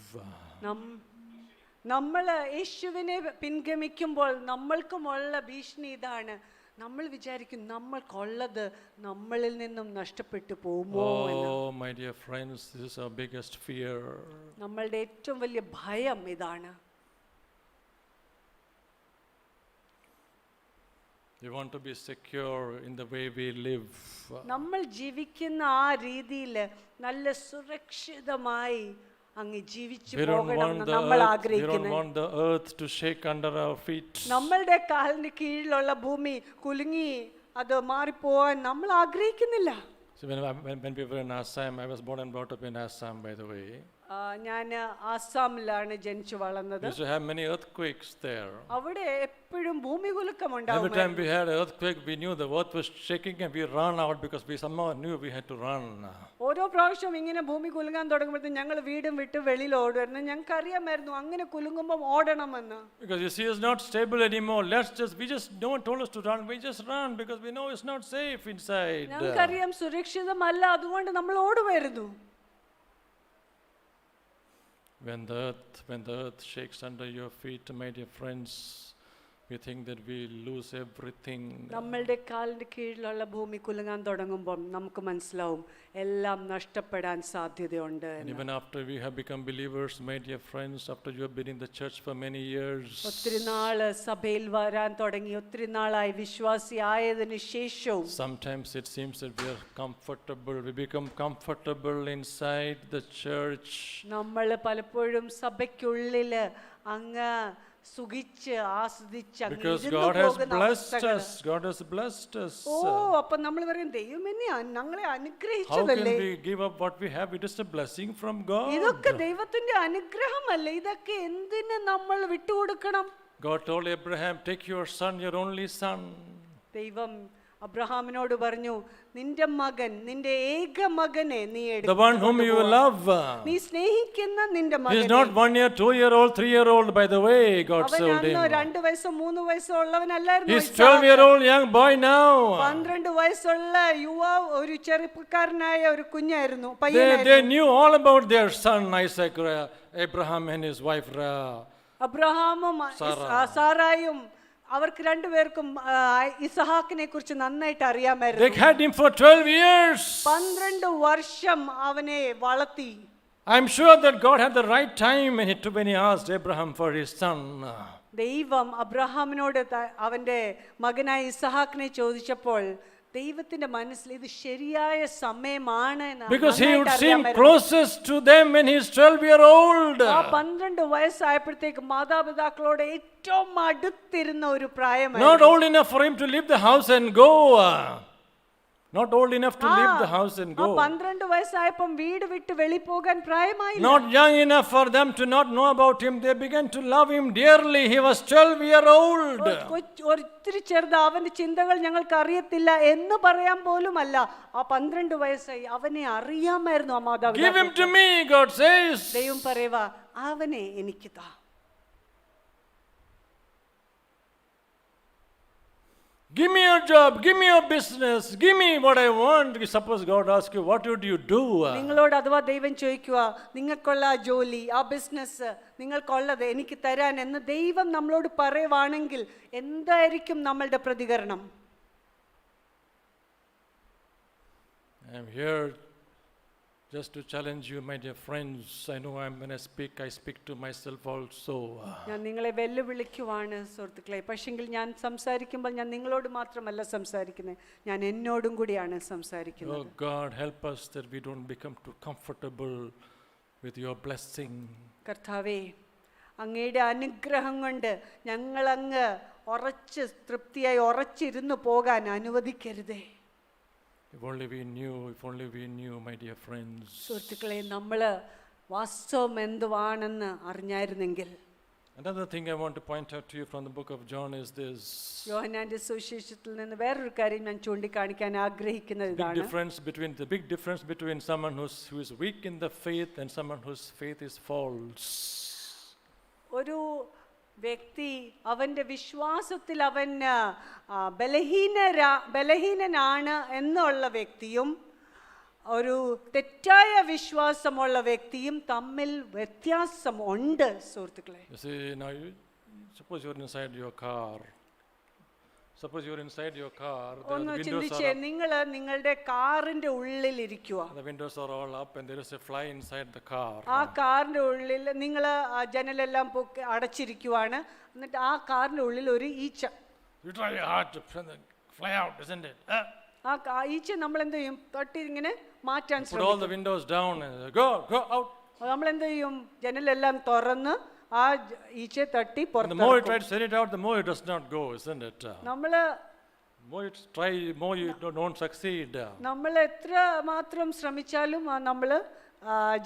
നമ്മൾ യേശുവിനെ പിൻഗമിക്കുമ്പോൾ നമ്മൾക്കുമുള്ള ഭീഷണി ഇതാണ്. നമ്മൾ വിചാരിക്കും നമ്മൾക്കുള്ളത് നമ്മളിൽ നിന്നും നഷ്ടപ്പെട്ടു പോകുമോ എന്ന്. Oh, my dear friends, this is our biggest fear. നമ്മളുടെ ഏറ്റവും വലിയ ഭയം ഇതാണ്. We want to be secure in the way we live. നമ്മൾ ജീവിക്കുന്ന ആ രീതിയിൽ നല്ല സുരക്ഷിതമായി അങ്ങ് ജീവിച്ചു We don't പോകണം want നമ്മൾ we don't ആഗ്രഹിക്കുന്നത്. want the earth to shake under our feet. നമ്മളുടെ കാലിന് കീഴിലുള്ള ഭൂമി കുലുങ്ങി അത് മാറിപ്പോവാൻ നമ്മൾ ആഗ്രഹിക്കുന്നില്ല. So when we were in Assam, I was born and brought up in Assam, by the way. ഞാൻ ആസാമിലാണ് ജനിച്ചു വളർന്നത്. We used to have many earthquakes there. അവിടെ എപ്പോഴും ഭൂമികുലുക്കം Every ഉണ്ടാവും. time we had an earthquake, we knew the earth was shaking and we ran out because we somehow knew we had to run. ഓരോ പ്രാവശ്യവും ഇങ്ങനെ ഭൂമി കുലുങ്ങാൻ തുടങ്ങുമ്പോഴത്തേക്കും ഞങ്ങൾ വീടും വിട്ട് വെളിയിൽ ഓടുമായിരുന്നു. ഞങ്ങൾക്ക് അറിയാമായിരുന്നു അങ്ങനെ കുലുങ്ങുമ്പോൾ ഓടണമെന്ന്. Because you see, it's not stable anymore. We just no one told us to run. We just run because we know it's not safe inside. ഞങ്ങൾക്കറിയാം സുരക്ഷിതമല്ല, അതുകൊണ്ട് നമ്മൾ ഓടുമായിരുന്നു. When the earth shakes under your feet, my dear friends, we think that we lose everything. നമ്മളുടെ കാലിന്റെ കീഴിലുള്ള ഭൂമി കുലുങ്ങാൻ തുടങ്ങുമ്പോൾ നമുക്ക് മനസ്സിലാവും എല്ലാം നഷ്ടപ്പെടാൻ സാധ്യതയുണ്ട്. And even after we have become believers, my dear friends, after you have been in the church for many years, ഒത്തിരി നാള് സഭയിൽ വരാൻ തുടങ്ങി, ഒത്തിരി നാളായി വിശ്വാസിയായതിനു ശേഷവും sometimes it seems that we become comfortable inside the church. നമ്മൾ പലപ്പോഴും സഭയ്ക്കുള്ളിൽ അങ്ങ് സുഖിച്ച് ആസ്വദിച്ച് അങ്ങ് Because ഇരുന്ന് God has പോകുന്ന blessed അവസ്ഥകള്. us. God has blessed us. അപ്പൊ നമ്മൾ പറയും ദൈവം എന്നെ ഞങ്ങളെ How can അനുഗ്രഹിച്ചതല്ലേ. we give up what we have? It is a blessing from God. ഇതൊക്കെ ദൈവത്തിന്റെ അനുഗ്രഹമല്ലേ, ഇതൊക്കെ എന്തിന് നമ്മൾ വിട്ടുകൊടുക്കണം? God told Abraham, take your son, your only son. ദൈവം അബ്രഹാമിനോട് പറഞ്ഞു, നിന്റെ മകൻ, നിന്റെ ഏക മകനെ നീ The one whom you love. നീ സ്നേഹിക്കുന്ന നിന്റെ He is മകനെ. not 1 year, 2 year old, 3 year old, by the way. God അവൻ told അന്ന് him. 2 വയസ്സോ 3 വയസ്സോ ഉള്ളവനല്ലായിരുന്നു. He is 12-year-old young boy now. 12 വയസ്സുള്ള യുവാവ്, ഒരു ചെറുപ്പക്കാരനായ ഒരു കുഞ്ഞായിരുന്നു, They പയ്യനായിരുന്നു. knew all about their son Isaac, Abraham and his wife. അബ്രഹാമും സാറായും അവർക്ക് രണ്ടുപേർക്കും ഇസഹാക്കിനെ കുറിച്ച് നന്നായിട്ട് They അറിയാമായിരുന്നു. had him for 12 years. 12 വർഷം അവനെ വളർത്തി. I'm sure that God had the right time when he asked Abraham for his son. ദൈവം അബ്രഹാമിനോട് അവന്റെ മകനായ ഇസഹാക്കിനെ ചോദിച്ചപ്പോൾ ദൈവത്തിന്റെ മനസ്സിൽ ഇത് ശരിയായ സമയമാണ് എന്ന് Because he would നന്നായിട്ട് seem അറിയാമായിരുന്നു. closest to them when he is 12-year-old. ആ 12 വയസ്സായപ്പോഴത്തേക്ക് മാതാപിതാക്കളോട് ഏറ്റവും അടുത്തിരുന്ന ഒരു Not പ്രായമായിരുന്നു. old enough for him to leave the house and go. Not old enough to leave the house and ആ go. 12 വയസ്സായപ്പം വീട് വിട്ട് വെളി പോകാൻ പ്രായമായില്ല. Not young enough for them to not know about him. They began to love him dearly. He was 12-year-old. ഒത്തിരി ചെറുത്, അവന്റെ ചിന്തകൾ ഞങ്ങൾക്ക് അറിയത്തില്ല എന്ന് പറയാൻ പോലുമല്ല. ആ 12 വയസ്സായി അവനെ അറിയാമായിരുന്നു ആ Give മാതാപിതാക്കൾ. him to me, God says. ദൈവം പറയുക, അവനെ എനിക്ക് താ. Give me your job, give me your business, give me what I want. Suppose God asks you, what would you do? നിങ്ങളോട് അഥവാ ദൈവം ചോദിക്കുക, നിങ്ങൾക്കുള്ള ആ ജോലി, ആ ബിസിനസ്, നിങ്ങൾക്കുള്ളത് എനിക്ക് തരാൻ എന്ന് ദൈവം നമ്മളോട് പറയുവാണെങ്കിൽ എന്തായിരിക്കും നമ്മളുടെ പ്രതികരണം? I am here just to challenge you, my dear friends. I know when I speak to myself also. ഞാൻ നിങ്ങളെ വെല്ലുവിളിക്കുവാണ് സുഹൃത്തുക്കളെ. പക്ഷെങ്കിൽ ഞാൻ സംസാരിക്കുമ്പോൾ ഞാൻ നിങ്ങളോട് മാത്രമല്ല സംസാരിക്കുന്നത്, ഞാൻ എന്നോടും കൂടിയാണ് സംസാരിക്കുന്നത്. Oh God, help us that we don't become too comfortable with your blessing. കർത്താവേ, അങ്ങയുടെ അനുഗ്രഹം കൊണ്ട് ഞങ്ങളങ്ങ് ഉറച്ച് തൃപ്തിയായി ഉറച്ചിരുന്നു പോകാൻ അനുവദിക്കരുതേ. If only we knew, my dear friends. സുഹൃത്തുക്കളെ, നമ്മൾ വാസ്തവം എന്തുവാണെന്ന് അറിഞ്ഞായിരുന്നെങ്കിൽ. Another thing I want to point out to you from the book of John is this. യോഹന്നാന്റെ സുവിശേഷത്തിൽ നിന്ന് വേറൊരു കാര്യം ഞാൻ ചൂണ്ടിക്കാണിക്കാൻ ആഗ്രഹിക്കുന്നത് The ഇതാണ്. big difference between someone who is weak in the faith and someone whose faith is false. ഒരു വ്യക്തി അവൻ്റെ വിശ്വാസത്തിൽ അവൻ ബലഹീനനാണ് എന്നുള്ള വ്യക്തിയും ഒരു തെറ്റായ വിശ്വാസമുള്ള വ്യക്തിയും തമ്മിൽ വ്യത്യാസം ഉണ്ട് സുഹൃത്തുക്കളെ. You see, now suppose you're inside your car. ഒന്ന് ചിന്തിച്ചേ, നിങ്ങൾ നിങ്ങളുടെ കാറിന്റെ ഉള്ളിൽ ഇരിക്കുക. The windows are all up and there is a fly inside the car. ആ കാറിന്റെ ഉള്ളിൽ നിങ്ങൾ ജനലെല്ലാം അടച്ചിരിക്കുവാണ്. എന്നിട്ട് ആ കാറിന്റെ ഉള്ളിൽ ഒരു ഈച്ച. You try hard to fly out, isn't it? ആ ഈച്ച നമ്മൾ എന്ത് ചെയ്യും? തട്ടി ഇങ്ങനെ മാറ്റാൻ Put all the windows down and go out. നമ്മൾ എന്ത് ചെയ്യും? ജനലെല്ലാം തുറന്ന് ആ ഈച്ചയെ തട്ടി The പുറത്ത്. more you try to send it out, the more it does not go, isn't it? നമ്മള് More you try, more you don't succeed. നമ്മൾ എത്ര മാത്രം ശ്രമിച്ചാലും നമ്മൾ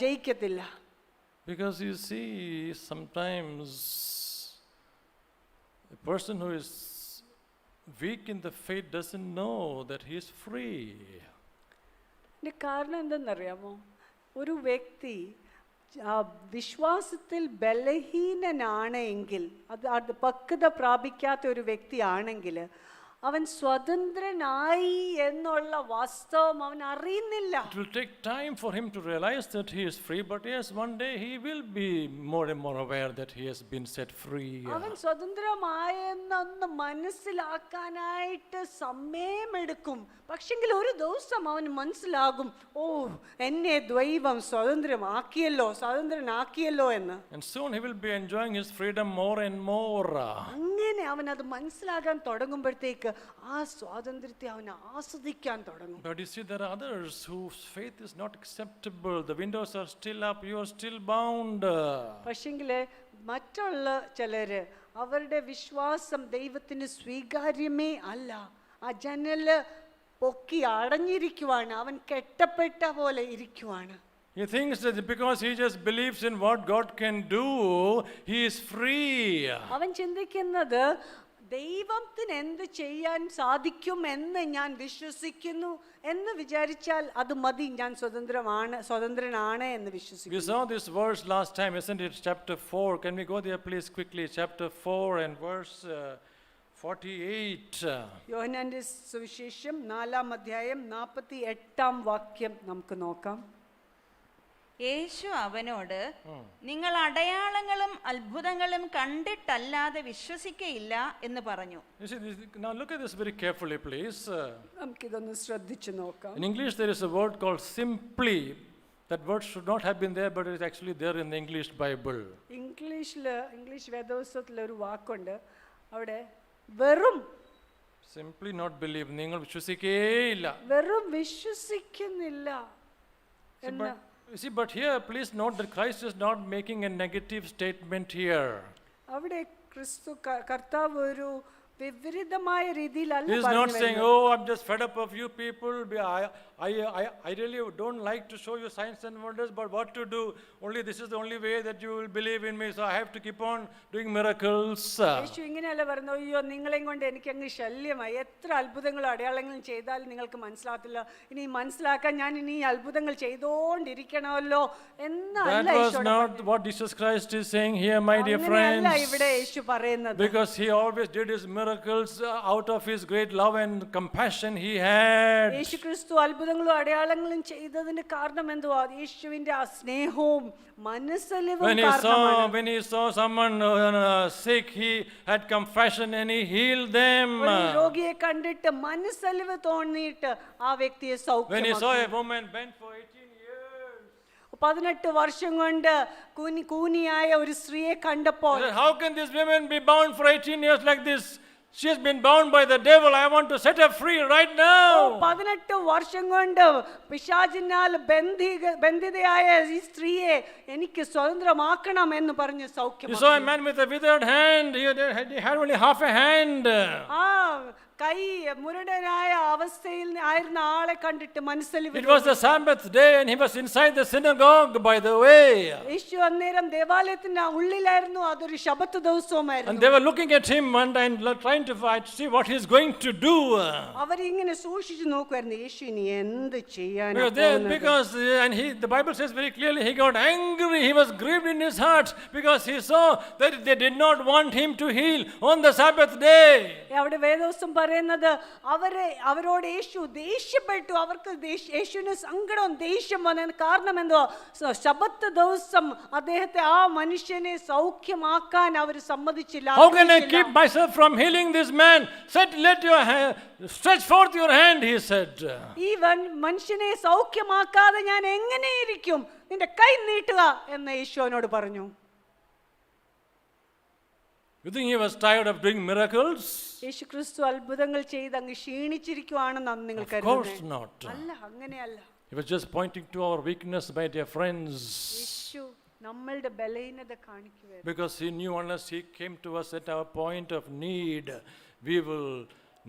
ജയിക്കത്തില്ല. Because you see, sometimes a person who is weak in the faith doesn't know that he is free. ഇതിന്റെ കാരണം എന്തെന്നറിയാമോ? ഒരു വ്യക്തി വിശ്വാസത്തിൽ ബലഹീനനാണ് എങ്കിൽ, അത് പക്വത പ്രാപിക്കാത്ത ഒരു വ്യക്തിയാണെങ്കിൽ അവൻ സ്വതന്ത്രനായി എന്നുള്ള വാസ്തവം അവൻ അറിയുന്നില്ല. It will take time for him to realize that he is free, but yes, one day he will be more and more aware that he has been set free. അവൻ സ്വതന്ത്രമായെന്നൊന്ന് മനസ്സിലാക്കാനായിട്ട് സമയമെടുക്കും. പക്ഷെങ്കിൽ ഒരു ദിവസം അവന് മനസ്സിലാകും, ഓ, എന്നെ ദൈവം സ്വതന്ത്രനാക്കിയല്ലോ എന്ന്. And soon he will be enjoying his freedom more and more. അങ്ങനെ അവൻ അത് മനസ്സിലാകാൻ തുടങ്ങുമ്പോഴത്തേക്ക് ആ സ്വാതന്ത്ര്യത്തെ അവൻ ആസ്വദിക്കാൻ തുടങ്ങും. But you see, there are others whose faith is not acceptable. The windows are still up, you are still bound. പക്ഷെങ്കിൽ മറ്റുള്ള ചിലര് അവരുടെ വിശ്വാസം ദൈവത്തിന് സ്വീകാര്യമേ അല്ല. ആ ജനല് പൊക്കി അടഞ്ഞിരിക്കുവാണ്, അവൻ കെട്ടപ്പെട്ട പോലെ ഇരിക്കുവാണ്. He thinks that because he just believes in what God can do, he is free. അവൻ ചിന്തിക്കുന്നത് ദൈവത്തിന് എന്ത് ചെയ്യാൻ സാധിക്കും എന്ന് ഞാൻ വിശ്വസിക്കുന്നു എന്ന് വിചാരിച്ചാൽ അത് മതി, ഞാൻ സ്വതന്ത്രനാണ് എന്ന് വിശ്വസിക്കുന്നു. We saw this verse last time, isn't it? Chapter 4. Can we go there please quickly? Chapter 4 and verse 48. യോഹന്നാന്റെ സുവിശേഷം 4-ാം അധ്യായം 48-ാം വാക്യം നമുക്ക് നോക്കാം. യേശു അവനോട്, നിങ്ങൾ അടയാളങ്ങളും അത്ഭുതങ്ങളും കണ്ടിട്ടല്ലാതെ വിശ്വസിക്കയില്ല എന്ന് പറഞ്ഞു. Now look at this very carefully, please. നമുക്കിതൊന്ന് ശ്രദ്ധിച്ചു നോക്കാം. In English there is a word called simply. That word should not have been there, but it is actually there in the English Bible. English വേദപുസ്തകത്തിൽ ഒരു വാക്കുണ്ട്, അവിടെ വെറും, simply not believe, നിങ്ങൾ വിശ്വസിക്കേയില്ല, വെറും വിശ്വസിക്കുന്നില്ല എന്ന്. You see, but here please note that Christ is not making a negative statement here. അവിടെ കർത്താവ് ഒരു വിപരീതമായ രീതിയിലല്ല He is not saying, oh, I'm just fed up of you people, I really don't like to show you signs and wonders, but what to do? Only this is the only way that you will believe in me, so I have to keep on doing miracles. യേശു ഇങ്ങനെയല്ല പറഞ്ഞു, അയ്യോ നിങ്ങളെയും കൊണ്ട് എനിക്കങ്ങ് ശല്യമായി, എത്ര അത്ഭുതങ്ങളും അടയാളങ്ങളും ചെയ്താലും നിങ്ങൾക്ക് മനസ്സിലാകത്തില്ല, ഇനി മനസ്സിലാക്കാൻ ഞാൻ ഇനി അത്ഭുതങ്ങൾ ചെയ്തോണ്ടിരിക്കണമല്ലോ എന്നല്ല. That was not what Jesus Christ is saying here, my dear friends. അങ്ങനെയല്ല ഇവിടെ യേശു പറയുന്നത്. Because he always did his miracles out of his great love and compassion he had. യേശു ക്രിസ്തു അത്ഭുതങ്ങളും അടയാളങ്ങളും ചെയ്തതിന്റെ കാരണം എന്തുവാ? യേശുവിന്റെ ആ സ്നേഹവും മനസ്സലിവും കാരണമാണ്. When he saw someone sick, he had compassion and he healed them. ഒരു രോഗിയെ കണ്ടിട്ട് മനസ്സലിവ് തോന്നിയിട്ട് ആ വ്യക്തിയെ സൗഖ്യമാക്കി. When he saw a woman bent for 18 years, 18 വർഷം കൊണ്ട് കൂനിയായ ഒരു സ്ത്രീയെ കണ്ടപ്പോൾ, he said, how can this woman be bound for 18 years like this? She has been bound by the devil. I want to set her free right now. 18 വർഷം കൊണ്ട് പിശാചിനാൽ ബന്ധിതയായ ഈ സ്ത്രീയെ എനിക്ക് സ്വതന്ത്രമാക്കണം എന്ന് പറഞ്ഞ് സൗഖ്യമാക്കി. You saw a man with a withered hand. He had only half a hand. ആ കൈ മുരടനായ അവസ്ഥയിൽ ആയിരുന്ന ആളെ കണ്ടിട്ട് മനസ്സലിവ്. It was the Sabbath day and he was inside the synagogue, by the way. യേശു അന്നേരം ദേവാലയത്തിന്റെ ഉള്ളിലായിരുന്നു, അതൊരു ശബത്ത് ദിവസവുമായിരുന്നു. And they were looking at him one time, trying to see what he is going to do. അവരിങ്ങനെ സൂക്ഷിച്ചു നോക്കുമായിരുന്നു, യേശു ഇനി എന്ത് ചെയ്യാനാ Because the Bible says very clearly, he got angry, he was grieved in his heart because he saw that they did not want him to heal on the Sabbath day. അവിടെ വേദോസം പറയുന്നത് അവരോട് യേശു ദേഷ്യപ്പെട്ടു. അവർക്ക് യേശുവിന് സങ്കടവും ദേഷ്യം വന്നതിന് കാരണം എന്തോ? ശബത്ത് ദിവസം അദ്ദേഹത്തെ ആ മനുഷ്യനെ സൗഖ്യമാക്കാൻ അവർ സമ്മതിച്ചില്ല. How can I keep myself from healing this man? Let your hand, stretch forth your hand, he said. ഈ മനുഷ്യനെ സൗഖ്യമാക്കാതെ ഞാൻ എങ്ങനെ ഇരിക്കും? നിന്റെ കൈ നീട്ടുക എന്ന് യേശുവിനോട് പറഞ്ഞു. You think he was tired of doing miracles? യേശു ക്രിസ്തു അത്ഭുതങ്ങൾ ചെയ്ത് അങ്ങ് ക്ഷീണിച്ചിരിക്കുവാണെന്ന് നിങ്ങൾ Of course കരുതുന്നു? not. അല്ല, അങ്ങനെയല്ല. He was just pointing to our weakness, my dear friends. യേശു നമ്മളുടെ ബലഹീനത കാണിക്കുകയായിരുന്നു. Because he knew unless he came to us at our point of need, we will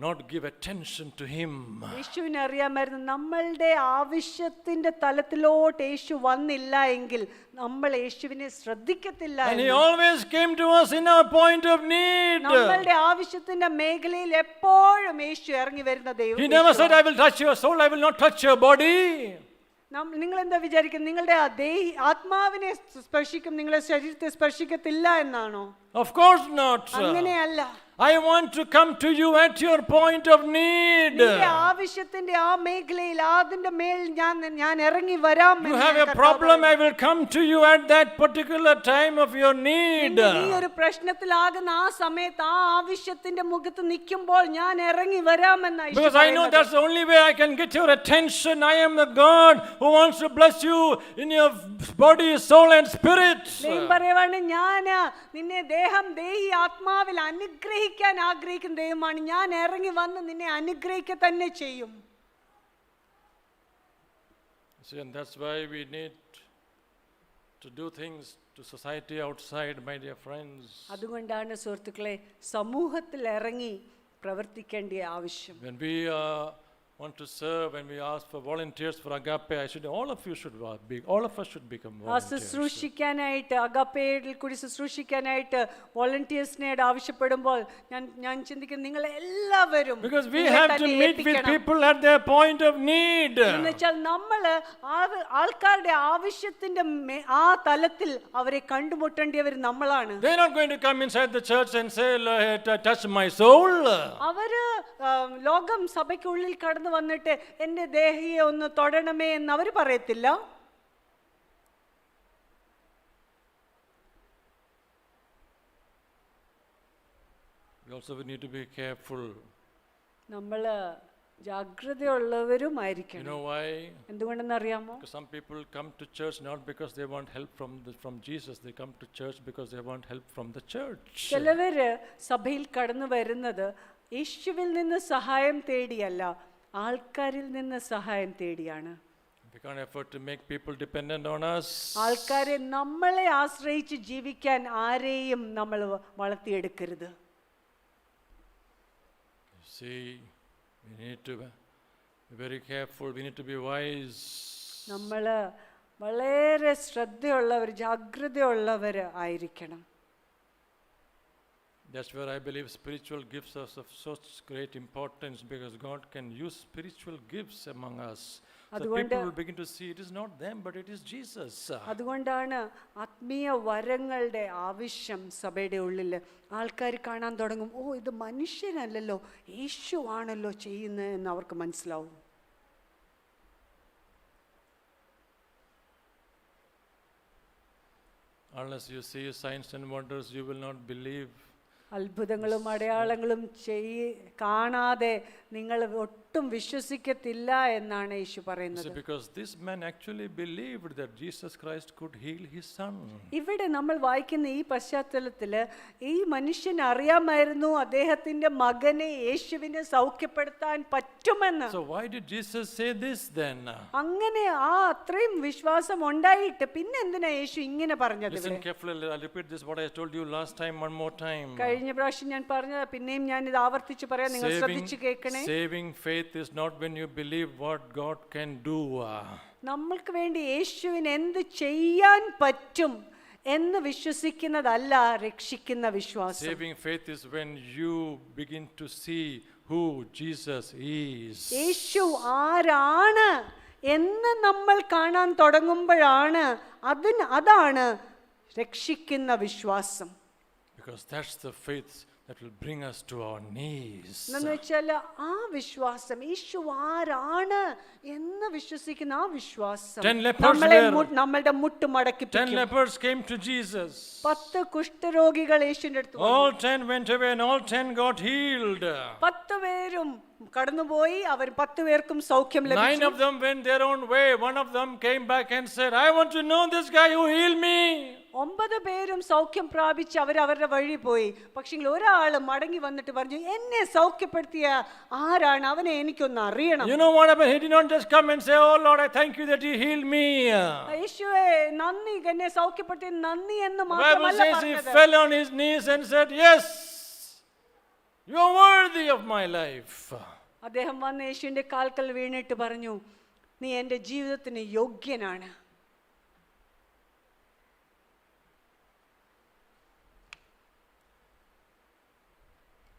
not give attention to him. യേശുവിനെ അറിയാമായിരുന്നു, നമ്മളുടെ ആവശ്യത്തിന്റെ തലത്തിലോട്ട് യേശു വന്നില്ല എങ്കിൽ നമ്മൾ യേശുവിനെ ശ്രദ്ധിക്കത്തില്ല. And he always came to us in our point of need. നമ്മളുടെ ആവശ്യത്തിന്റെ മേഖലയിൽ എപ്പോഴും യേശു ഇറങ്ങി വരുന്ന ദൈവം. He never said, I will touch your soul, I will not touch your body. നിങ്ങൾ എന്താ വിചാരിക്കും? നിങ്ങളുടെ ആത്മാവിനെ സ്പർശിക്കും, നിങ്ങളുടെ ശരീരത്തെ സ്പർശിക്കത്തില്ല എന്നാണോ? Of course not. അങ്ങനെയല്ല. I want to come to you at your point of need. നിങ്ങളുടെ ആവശ്യത്തിന്റെ ആ മേഖലയിൽ അതിന്റെ മേൽ ഞാൻ ഇറങ്ങി വരാം. You have a problem, I will come to you at that particular time of your need. നീ ഒരു പ്രശ്നത്തിലാകുന്ന ആ സമയത്ത് ആ ആവശ്യത്തിന്റെ മുഖത്ത് നിൽക്കുമ്പോൾ ഞാൻ ഇറങ്ങി വരാമെന്നായി. Because I know that's the only way I can get your attention. I am the God who wants to bless you in your body, soul and spirit. ദൈവം പറയുവാണ്, ഞാൻ നിന്നെ ദേഹം ദേഹി ആത്മാവിൽ അനുഗ്രഹിക്കാൻ ആഗ്രഹിക്കുന്ന ദൈവമാണ്. ഞാൻ ഇറങ്ങി വന്ന് നിന്നെ അനുഗ്രഹിക്കുക തന്നെ ചെയ്യും. See, and that's why we need to do things to society outside, my dear friends. അതുകൊണ്ടാണ് സുഹൃത്തുക്കളെ സമൂഹത്തിൽ ഇറങ്ങി പ്രവർത്തിക്കേണ്ട ആവശ്യം. When we want to serve, when we ask for volunteers for agape, all of us should become volunteers. ശുശ്രൂഷിക്കാനായിട്ട് അഗാപ്പയിൽ കൂടി ശുശ്രൂഷിക്കാനായിട്ട് വോളണ്ടിയേഴ്സിനെ ആവശ്യപ്പെടുമ്പോൾ ഞാൻ ചിന്തിക്കുന്നു, നിങ്ങൾ എല്ലാവരും, because we have to meet with people at their point of need. എന്നുവെച്ചാൽ നമ്മൾ ആൾക്കാരുടെ ആവശ്യത്തിന്റെ ആ തലത്തിൽ അവരെ കണ്ടുമുട്ടേണ്ടിയവർ നമ്മളാണ്. They are not going to come inside the church and say, touch my soul. അവര് ലോകം സഭയ്ക്കുള്ളിൽ കടന്നു വന്നിട്ട് എന്റെ ദേഹിയെ ഒന്ന് തൊടണമേ എന്ന് അവർ പറയത്തില്ല. We also need to be careful. നമ്മൾ ജാഗ്രതയുള്ളവരുമായിരിക്കണം. You know why? എന്തുകൊണ്ടെന്ന് അറിയാമോ? Because some people come to church not because they want help from Jesus. They come to church because they want help from the church. ചിലവര് സഭയിൽ കടന്നു വരുന്നത് യേശുവിൽ നിന്ന് സഹായം തേടിയല്ല, ആൾക്കാരിൽ നിന്ന് സഹായം തേടിയാണ്. We can't afford to make people dependent on us. ആൾക്കാരെ നമ്മളെ ആശ്രയിച്ച് ജീവിക്കാൻ ആരെയും നമ്മൾ വളർത്തിയെടുക്കരുത്. See, we need to Very careful. We need to be wise. നമ്മൾ വളരെ ശ്രദ്ധയുള്ളവർ, ജാഗ്രതയുള്ളവർ ആയിരിക്കണം. That's where I believe spiritual gifts are of such great importance, because God can use spiritual gifts among us. So people will begin to see it is not them, but it is Jesus. അതുകൊണ്ടാണ് ആത്മീയ വരങ്ങളുടെ ആവശ്യം സഭയുടെ ഉള്ളിൽ. ആൾക്കാർ കാണാൻ തുടങ്ങും, ഓ ഇത് മനുഷ്യനല്ലല്ലോ, യേശു ആണല്ലോ ചെയ്യുന്നത് എന്ന് അവർക്ക് മനസ്സിലാവും. Unless you see signs and wonders, you will not believe. അത്ഭുതങ്ങളും അടയാളങ്ങളും കാണാതെ നിങ്ങൾ ഒട്ടും വിശ്വസിക്കത്തില്ല എന്നാണ് യേശു പറയുന്നത്. Because this man actually believed that Jesus Christ could heal his son. ഇവിടെ നമ്മൾ വായിക്കുന്ന ഈ പശ്ചാത്തലത്തിൽ ഈ മനുഷ്യന് അറിയാമായിരുന്നു അദ്ദേഹത്തിന്റെ മകനെ യേശുവിനെ സൗഖ്യപ്പെടുത്താൻ പറ്റുമെന്ന്. So why did Jesus say this then? അങ്ങനെ അത്രയും വിശ്വാസം ഉണ്ടായിട്ട് പിന്നെ എന്തിനാ യേശു ഇങ്ങനെ പറഞ്ഞത്? Listen carefully. I'll repeat this what I told you last time one more time. കഴിഞ്ഞ പ്രാവശ്യം ഞാൻ പറഞ്ഞത് പിന്നെയും ഞാൻ ഇത് ആവർത്തിച്ച് പറയാം, നിങ്ങൾ ശ്രദ്ധിച്ചു കേൾക്കണേ. Saving faith is not when you believe what God can do. നമ്മൾക്ക് വേണ്ടി യേശുവിന് എന്ത് ചെയ്യാൻ പറ്റും എന്ന് വിശ്വസിക്കുന്നതല്ല രക്ഷിക്കുന്ന വിശ്വാസം. Saving faith is when you begin to see who Jesus is. യേശു ആരാണ് എന്ന് നമ്മൾ കാണാൻ തുടങ്ങുമ്പോഴാണ് അതാണ് രക്ഷിക്കുന്ന വിശ്വാസം. Because that's the faith that will bring us to our knees. എന്ന് വെച്ചാൽ ആ വിശ്വാസം, യേശു ആരാണ് എന്ന് വിശ്വസിക്കുന്ന ആ വിശ്വാസം നമ്മളുടെ മുട്ട് മടക്കി. 10 lepers came to Jesus. 10 കുഷ്ഠരോഗികൾ യേശുവിന്റെ അടുത്ത് വന്നു. All 10 went away and all 10 got healed. 10 പേരും കടന്നുപോയി, അവർ 10 പേർക്കും സൗഖ്യം ലഭിച്ചു. 9 of them went their own way. One of them came back and said, I want to know this guy who healed me. 9 പേരും സൗഖ്യം പ്രാപിച്ച് അവരുടെ വഴി പോയി. പക്ഷേ ഒരാൾ മടങ്ങി വന്നിട്ട് പറഞ്ഞു, എന്നെ സൗഖ്യപ്പെടുത്തിയ ആരാണ്, അവനെ എനിക്കൊന്ന് അറിയണം. You know what happened? He did not just come and say, oh Lord, I thank you that you healed me. യേശുവേ നന്ദി, എന്നെ സൗഖ്യപ്പെടുത്തിയ നന്ദി എന്ന് The Bible മാത്രമല്ല says he പറഞ്ഞത്. fell on his knees and said, yes, you are worthy of my life. അദ്ദേഹം വന്ന് യേശുവിന്റെ കാൽക്കൽ വീണിട്ട് പറഞ്ഞു, നീ എൻ്റെ ജീവിതത്തിന് യോഗ്യനാണ്.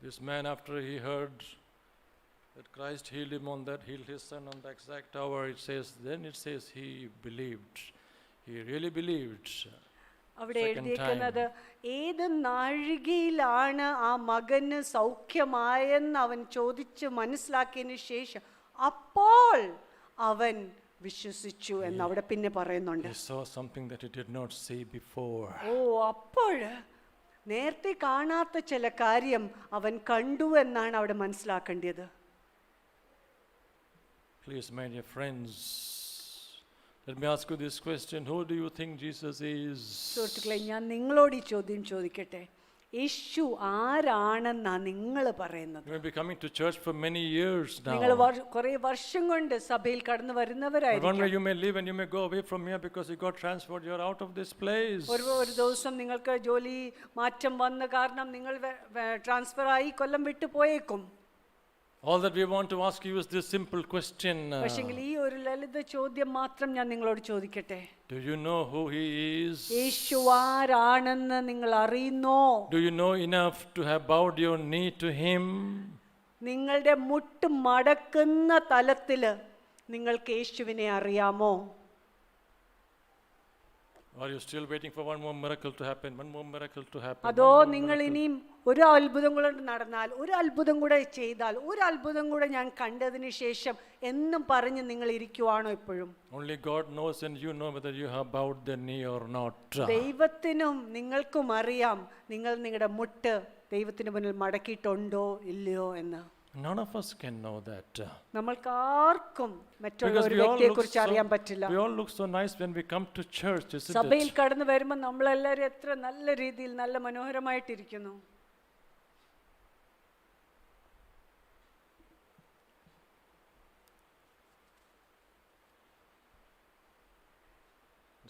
This man, after he heard that Christ healed him healed his son on the exact hour, it says he believed. He really believed. അവിടെ എഴുതിയിരിക്കുന്നത് ഏത് നാഴികയിലാണ് ആ മകന് സൗഖ്യമായെന്ന് അവൻ ചോദിച്ച് മനസ്സിലാക്കിയതിനു ശേഷം അപ്പോൾ അവൻ വിശ്വസിച്ചു എന്ന് അവിടെ പിന്നെ പറയുന്നുണ്ട്. He saw something that he did not see before. ഓ, അപ്പോൾ നേരത്തെ കാണാത്ത ചില കാര്യം അവൻ കണ്ടു എന്നാണ് അവിടെ മനസ്സിലാക്കേണ്ടത്. Please, my dear friends, let me ask you this question. Who do you think Jesus is? സുഹൃത്തുക്കളെ, ഞാൻ നിങ്ങളോട് ഈ ചോദ്യം ചോദിക്കട്ടെ, യേശു ആരാണെന്നാ നിങ്ങൾ പറയുന്നത്? You may be coming to church for many years now. നിങ്ങൾ കുറേ വർഷം കൊണ്ട് സഭയിൽ കടന്നു But one വരുന്നവരായിരിക്കും. way you may leave and you may go away from here because you got transferred. You are out of this place. ഒരു ദിവസം നിങ്ങൾക്ക് ജോലി മാറ്റം വന്ന കാരണം നിങ്ങൾ ട്രാൻസ്ഫർ ആയി കൊല്ലം വിട്ടു പോയേക്കും. All that we want to ask you is this simple question. പക്ഷെങ്കിൽ ഈ ഒരു ലളിത ചോദ്യം മാത്രം ഞാൻ നിങ്ങളോട് ചോദിക്കട്ടെ. Do you know who he is? യേശു ആരാണെന്ന് നിങ്ങൾ അറിയുന്നോ? Do you know enough to have bowed your knee to him? നിങ്ങളുടെ മുട്ട് മടക്കുന്ന തലത്തില് നിങ്ങൾക്ക് യേശുവിനെ അറിയാമോ? Or are you still waiting for one more miracle to happen? One more miracle to happen. അതോ നിങ്ങൾ ഇനിയും ഒരു അത്ഭുതം കൂടെ നടന്നാൽ, ഒരു അത്ഭുതം കൂടെ ചെയ്താൽ, ഒരു അത്ഭുതം കൂടെ ഞാൻ കണ്ടതിന് ശേഷം എന്നും പറഞ്ഞ് നിങ്ങൾ ഇരിക്കുവാണോ ഇപ്പോഴും? Only God knows and you know whether you have bowed the knee or not. ദൈവത്തിനും നിങ്ങൾക്കും അറിയാം നിങ്ങൾ നിങ്ങളുടെ മുട്ട് ദൈവത്തിന് മുന്നിൽ മടക്കിയിട്ടുണ്ടോ ഇല്ലയോ എന്ന്. None of us can know that. നമ്മൾക്ക് ആർക്കും മറ്റുള്ള Because ഒരു we all വ്യക്തിയെ look കുറിച്ച് അറിയാൻ പറ്റില്ല. we all look so nice when we come to church, isn't സഭയിൽ it? കടന്നു വരുമ്പോൾ നമ്മളെല്ലാവരും എത്ര നല്ല രീതിയിൽ നല്ല മനോഹരമായിട്ടിരിക്കുന്നു.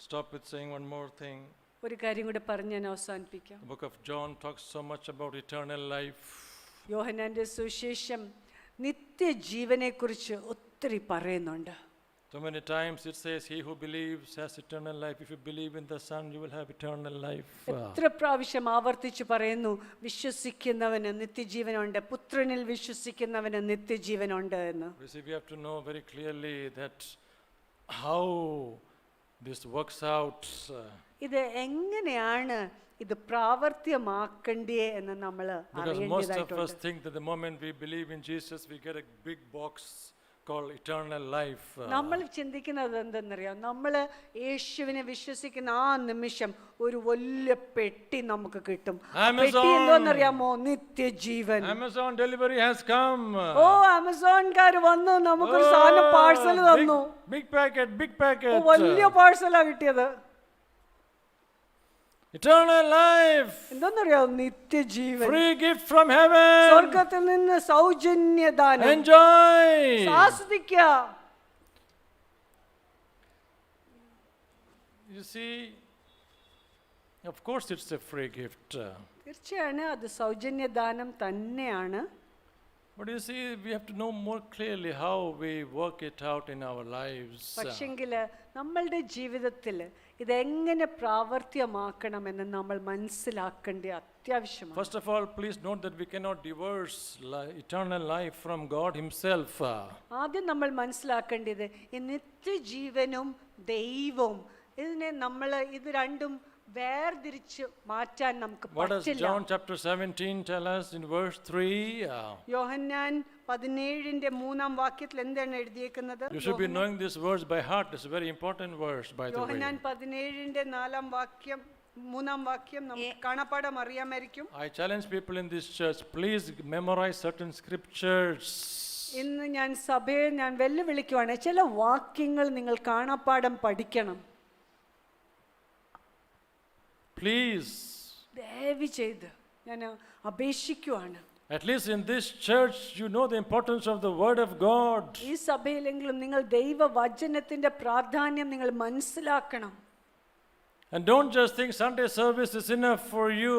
Stop with saying one more thing. ഒരു കാര്യം കൂടെ പറഞ്ഞ് ഞാൻ അവസാനിപ്പിക്കാം. The book of John talks so much about eternal life. യോഹന്നാന്റെ സുവിശേഷം നിത്യജീവനെ കുറിച്ച് ഒത്തിരി പറയുന്നുണ്ട്. So many times it says, he who believes has eternal life. If you believe in the Son, you will have eternal life. എത്ര പ്രാവശ്യം ആവർത്തിച്ച് പറയുന്നു, വിശ്വസിക്കുന്നവന് നിത്യജീവനുണ്ട്, പുത്രനിൽ വിശ്വസിക്കുന്നവന് നിത്യജീവനുണ്ട് എന്ന്. You see, we have to know very clearly that how this works out. ഇത് എങ്ങനെയാണ് ഇത് പ്രാവർത്തികമാക്കണ്ടേ എന്ന് നമ്മൾ Because most of us അറിയേണ്ടതായിട്ടുണ്ട്. think that the moment we believe in Jesus, we get a big box called eternal life. നമ്മൾ ചിന്തിക്കുന്നത് എന്തെന്നറിയാം, നമ്മൾ യേശുവിനെ വിശ്വസിക്കുന്ന ആ നിമിഷം ഒരു വലിയ പെട്ടി നമുക്ക് കിട്ടും. പെട്ടി എന്തോന്നറിയാമോ? നിത്യജീവൻ. Amazon delivery has come. ഓ, ആമസോൺകാർ വന്നു, നമുക്കൊരു സാധനം പാഴ്സൽ തന്നു. Big packet. വലിയ പാഴ്സലാ കിട്ടിയത്. Eternal life. എന്തോന്നറിയാം? നിത്യജീവൻ. Free gift from heaven. സ്വർഗത്തിൽ നിന്ന് സൗജന്യദാനം. Enjoy. ആസ്വദിക്കുക. You see, of course it's a free gift. തീർച്ചയാണ് അത് സൗജന്യദാനം തന്നെയാണ്. But you see, we have to know more clearly how we work it out in our lives. പക്ഷെങ്കിൽ നമ്മളുടെ ജീവിതത്തിൽ ഇതെങ്ങനെ പ്രാവർത്തികമാക്കണമെന്ന് നമ്മൾ മനസ്സിലാക്കേണ്ട അത്യാവശ്യമാണ്. First of all, please note that we cannot divorce eternal life from God Himself. ആദ്യം നമ്മൾ മനസ്സിലാക്കേണ്ടത് ഈ നിത്യജീവനും ദൈവവും ഇത് രണ്ടും വേർതിരിച്ച് മാറ്റാൻ നമുക്ക് What does പറ്റില്ല. John chapter 17 tell us in verse 3? യോഹന്നാൻ 17:3 എന്താണ് എഴുതിയിരിക്കുന്നത്? You should be knowing this verse by heart. It's a very important verse, by the way. യോഹന്നാൻ 17:3 നമുക്ക് കാണാപ്പാഠം അറിയാമായിരിക്കും. I challenge people in this church, please memorize certain scriptures. ഇന്ന് ഞാൻ സഭയെ വെല്ലുവിളിക്കുവാണ്, ചില വാക്യങ്ങൾ നിങ്ങൾ കാണാപ്പാഠം പഠിക്കണം. Please. ദയവ് ചെയ്ത് ഞാൻ അപേക്ഷിക്കുവാണ്. At least in this church, you know the importance of the word of God. ഈ സഭയിലെങ്കിലും നിങ്ങൾ ദൈവവചനത്തിന്റെ പ്രാധാന്യം നിങ്ങൾ മനസ്സിലാക്കണം. And don't just think Sunday service is enough for you.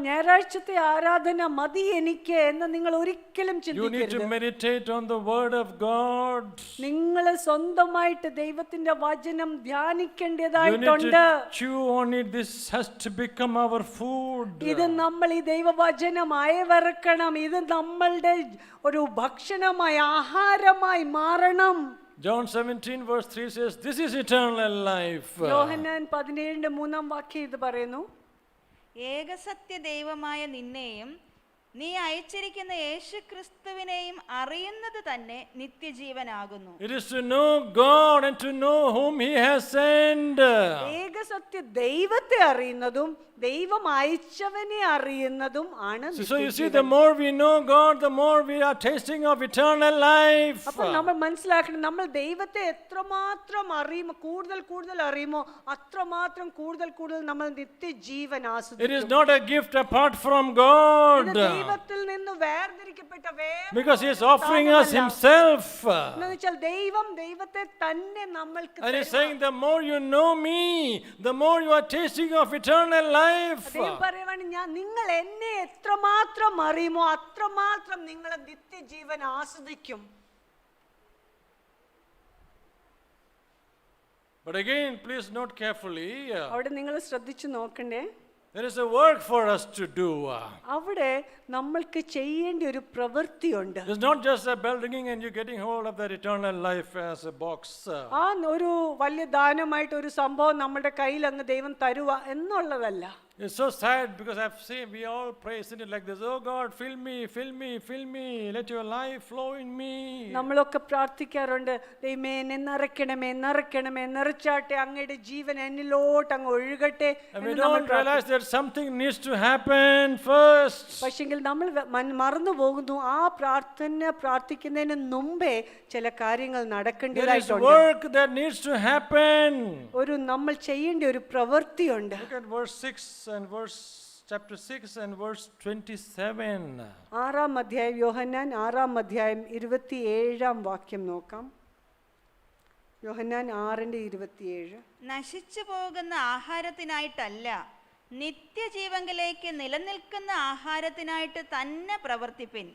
ഞായറാഴ്ചത്തെ ആരാധന മതി എനിക്ക് എന്ന് നിങ്ങൾ ഒരിക്കലും You need to ചിന്തിക്കരുത്. meditate on the word of God. നിങ്ങൾ സ്വന്തമായിട്ട് ദൈവത്തിന്റെ വചനം You need ധ്യാനിക്കേണ്ടതായിട്ടുണ്ട്. to chew on it. This has to become our food. ഇത് നമ്മൾ ഈ ദൈവവചനം അയവിറക്കണം. ഇത് നമ്മളുടെ ഒരു ഭക്ഷണമായി ആഹാരമായി മാറണം. John 17 verse 3 says, this is eternal life. യോഹന്നാൻ 17:3 ഇത് പറയുന്നു, ഏകസത്യ ദൈവമായ നിന്നെയും നീ അയച്ചിരിക്കുന്ന യേശുക്രിസ്തുവിനെയും അറിയുന്നത് തന്നെ നിത്യജീവനാകുന്നു. It is to know God and to know whom He has sent. ഏകസത്യ ദൈവത്തെ അറിയുന്നതും ദൈവം അയച്ചവനെ അറിയുന്നതും ആണ് So you see, നിത്യജീവൻ. the more we know God, the more we are tasting of eternal life. അപ്പോൾ നമ്മൾ മനസ്സിലാക്കണം, നമ്മൾ ദൈവത്തെ എത്രമാത്രം അറിയുമോ, കൂടുതൽ അറിയുമോ, അത്രമാത്രം കൂടുതൽ നമ്മൾ നിത്യജീവൻ It is ആസ്വദിക്കും. not a gift apart from God. ഇത് ദൈവത്തിൽ നിന്ന് വേർതിരിക്കപ്പെട്ട Because He is offering us Himself. എന്ന് വെച്ചാൽ ദൈവത്തെ തന്നെ നമ്മൾക്ക് And He's saying, the more you know me, the more you are tasting of eternal life. ദൈവം പറയുവാണ്, നിങ്ങൾ എന്നെ എത്രമാത്രം അറിയുമോ അത്രമാത്രം നിങ്ങൾ നിത്യജീവൻ ആസ്വദിക്കും. But again, please note carefully, അവിടെ നിങ്ങൾ ശ്രദ്ധിച്ചു നോക്കണ്ടേ, there is a work for us to do. അവിടെ നമ്മൾക്ക് ചെയ്യേണ്ട ഒരു പ്രവൃത്തിയുണ്ട്. It's not just a bell ringing and you getting hold of that eternal life as a box. ആ ഒരു വലിയ ദാനമായിട്ട് ഒരു സംഭവം നമ്മുടെ കയ്യിൽ അങ്ങ് ദൈവം തരുക എന്നുള്ളതല്ല. It's so sad because I've seen, we all pray, isn't it, like this, oh God, fill me, let your life flow in me. നമ്മളൊക്കെ പ്രാർത്ഥിക്കാറുണ്ട്, ദൈവമേ എന്നെ നിറയ്ക്കണമേ, നിറച്ചാട്ടെ, അങ്ങയുടെ ജീവൻ എന്നിലോട്ട് അങ്ങ് ഒഴുകട്ടെ. And we don't realize that something needs to happen first. പക്ഷെങ്കിൽ നമ്മൾ മറന്നു പോകുന്നു, ആ പ്രാർത്ഥിക്കുന്നതിന് മുമ്പേ ചില കാര്യങ്ങൾ There is നടക്കേണ്ടതായിട്ടുണ്ട്. work that needs to happen. നമ്മൾ ചെയ്യേണ്ട ഒരു പ്രവൃത്തിയുണ്ട്. Look at verse 6 and chapter 6 and verse 27. 6-ാം അധ്യായം, യോഹന്നാൻ 6-ാം അധ്യായം 27-ാം വാക്യം നോക്കാം. യോഹന്നാൻ 6:27. നശിച്ചു പോകുന്ന ആഹാരത്തിനായിട്ടല്ല, നിത്യജീവങ്കിലേക്ക് നിലനിൽക്കുന്ന ആഹാരത്തിനായിട്ട് തന്നെ പ്രവർത്തിപ്പിൻ.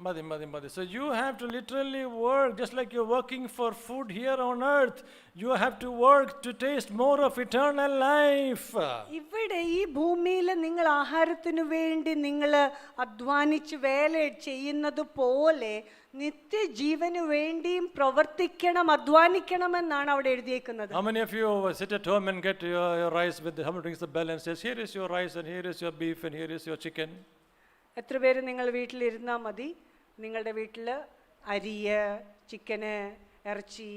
Madi. So you have to literally work, just like you're working for food here on earth. You have to work to taste more of eternal life. ഇവിടെ ഈ ഭൂമിയിൽ നിങ്ങൾ ആഹാരത്തിനു വേണ്ടി നിങ്ങൾ അധ്വാനിച്ച് വേല ചെയ്യുന്നത് പോലെ നിത്യജീവന് വേണ്ടിയും പ്രവർത്തിക്കണം, അധ്വാനിക്കണമെന്നാണ് അവിടെ എഴുതിയേക്കുന്നത്. How many of you sit at home and get your rice with someone rings the bell and says, here is your rice and here is your beef and here is your chicken? എത്ര പേര് നിങ്ങൾ വീട്ടിലിരുന്നാൽ മതി, നിങ്ങളുടെ വീട്ടിൽ അരിയ്, ചിക്കന്, ഇറച്ചി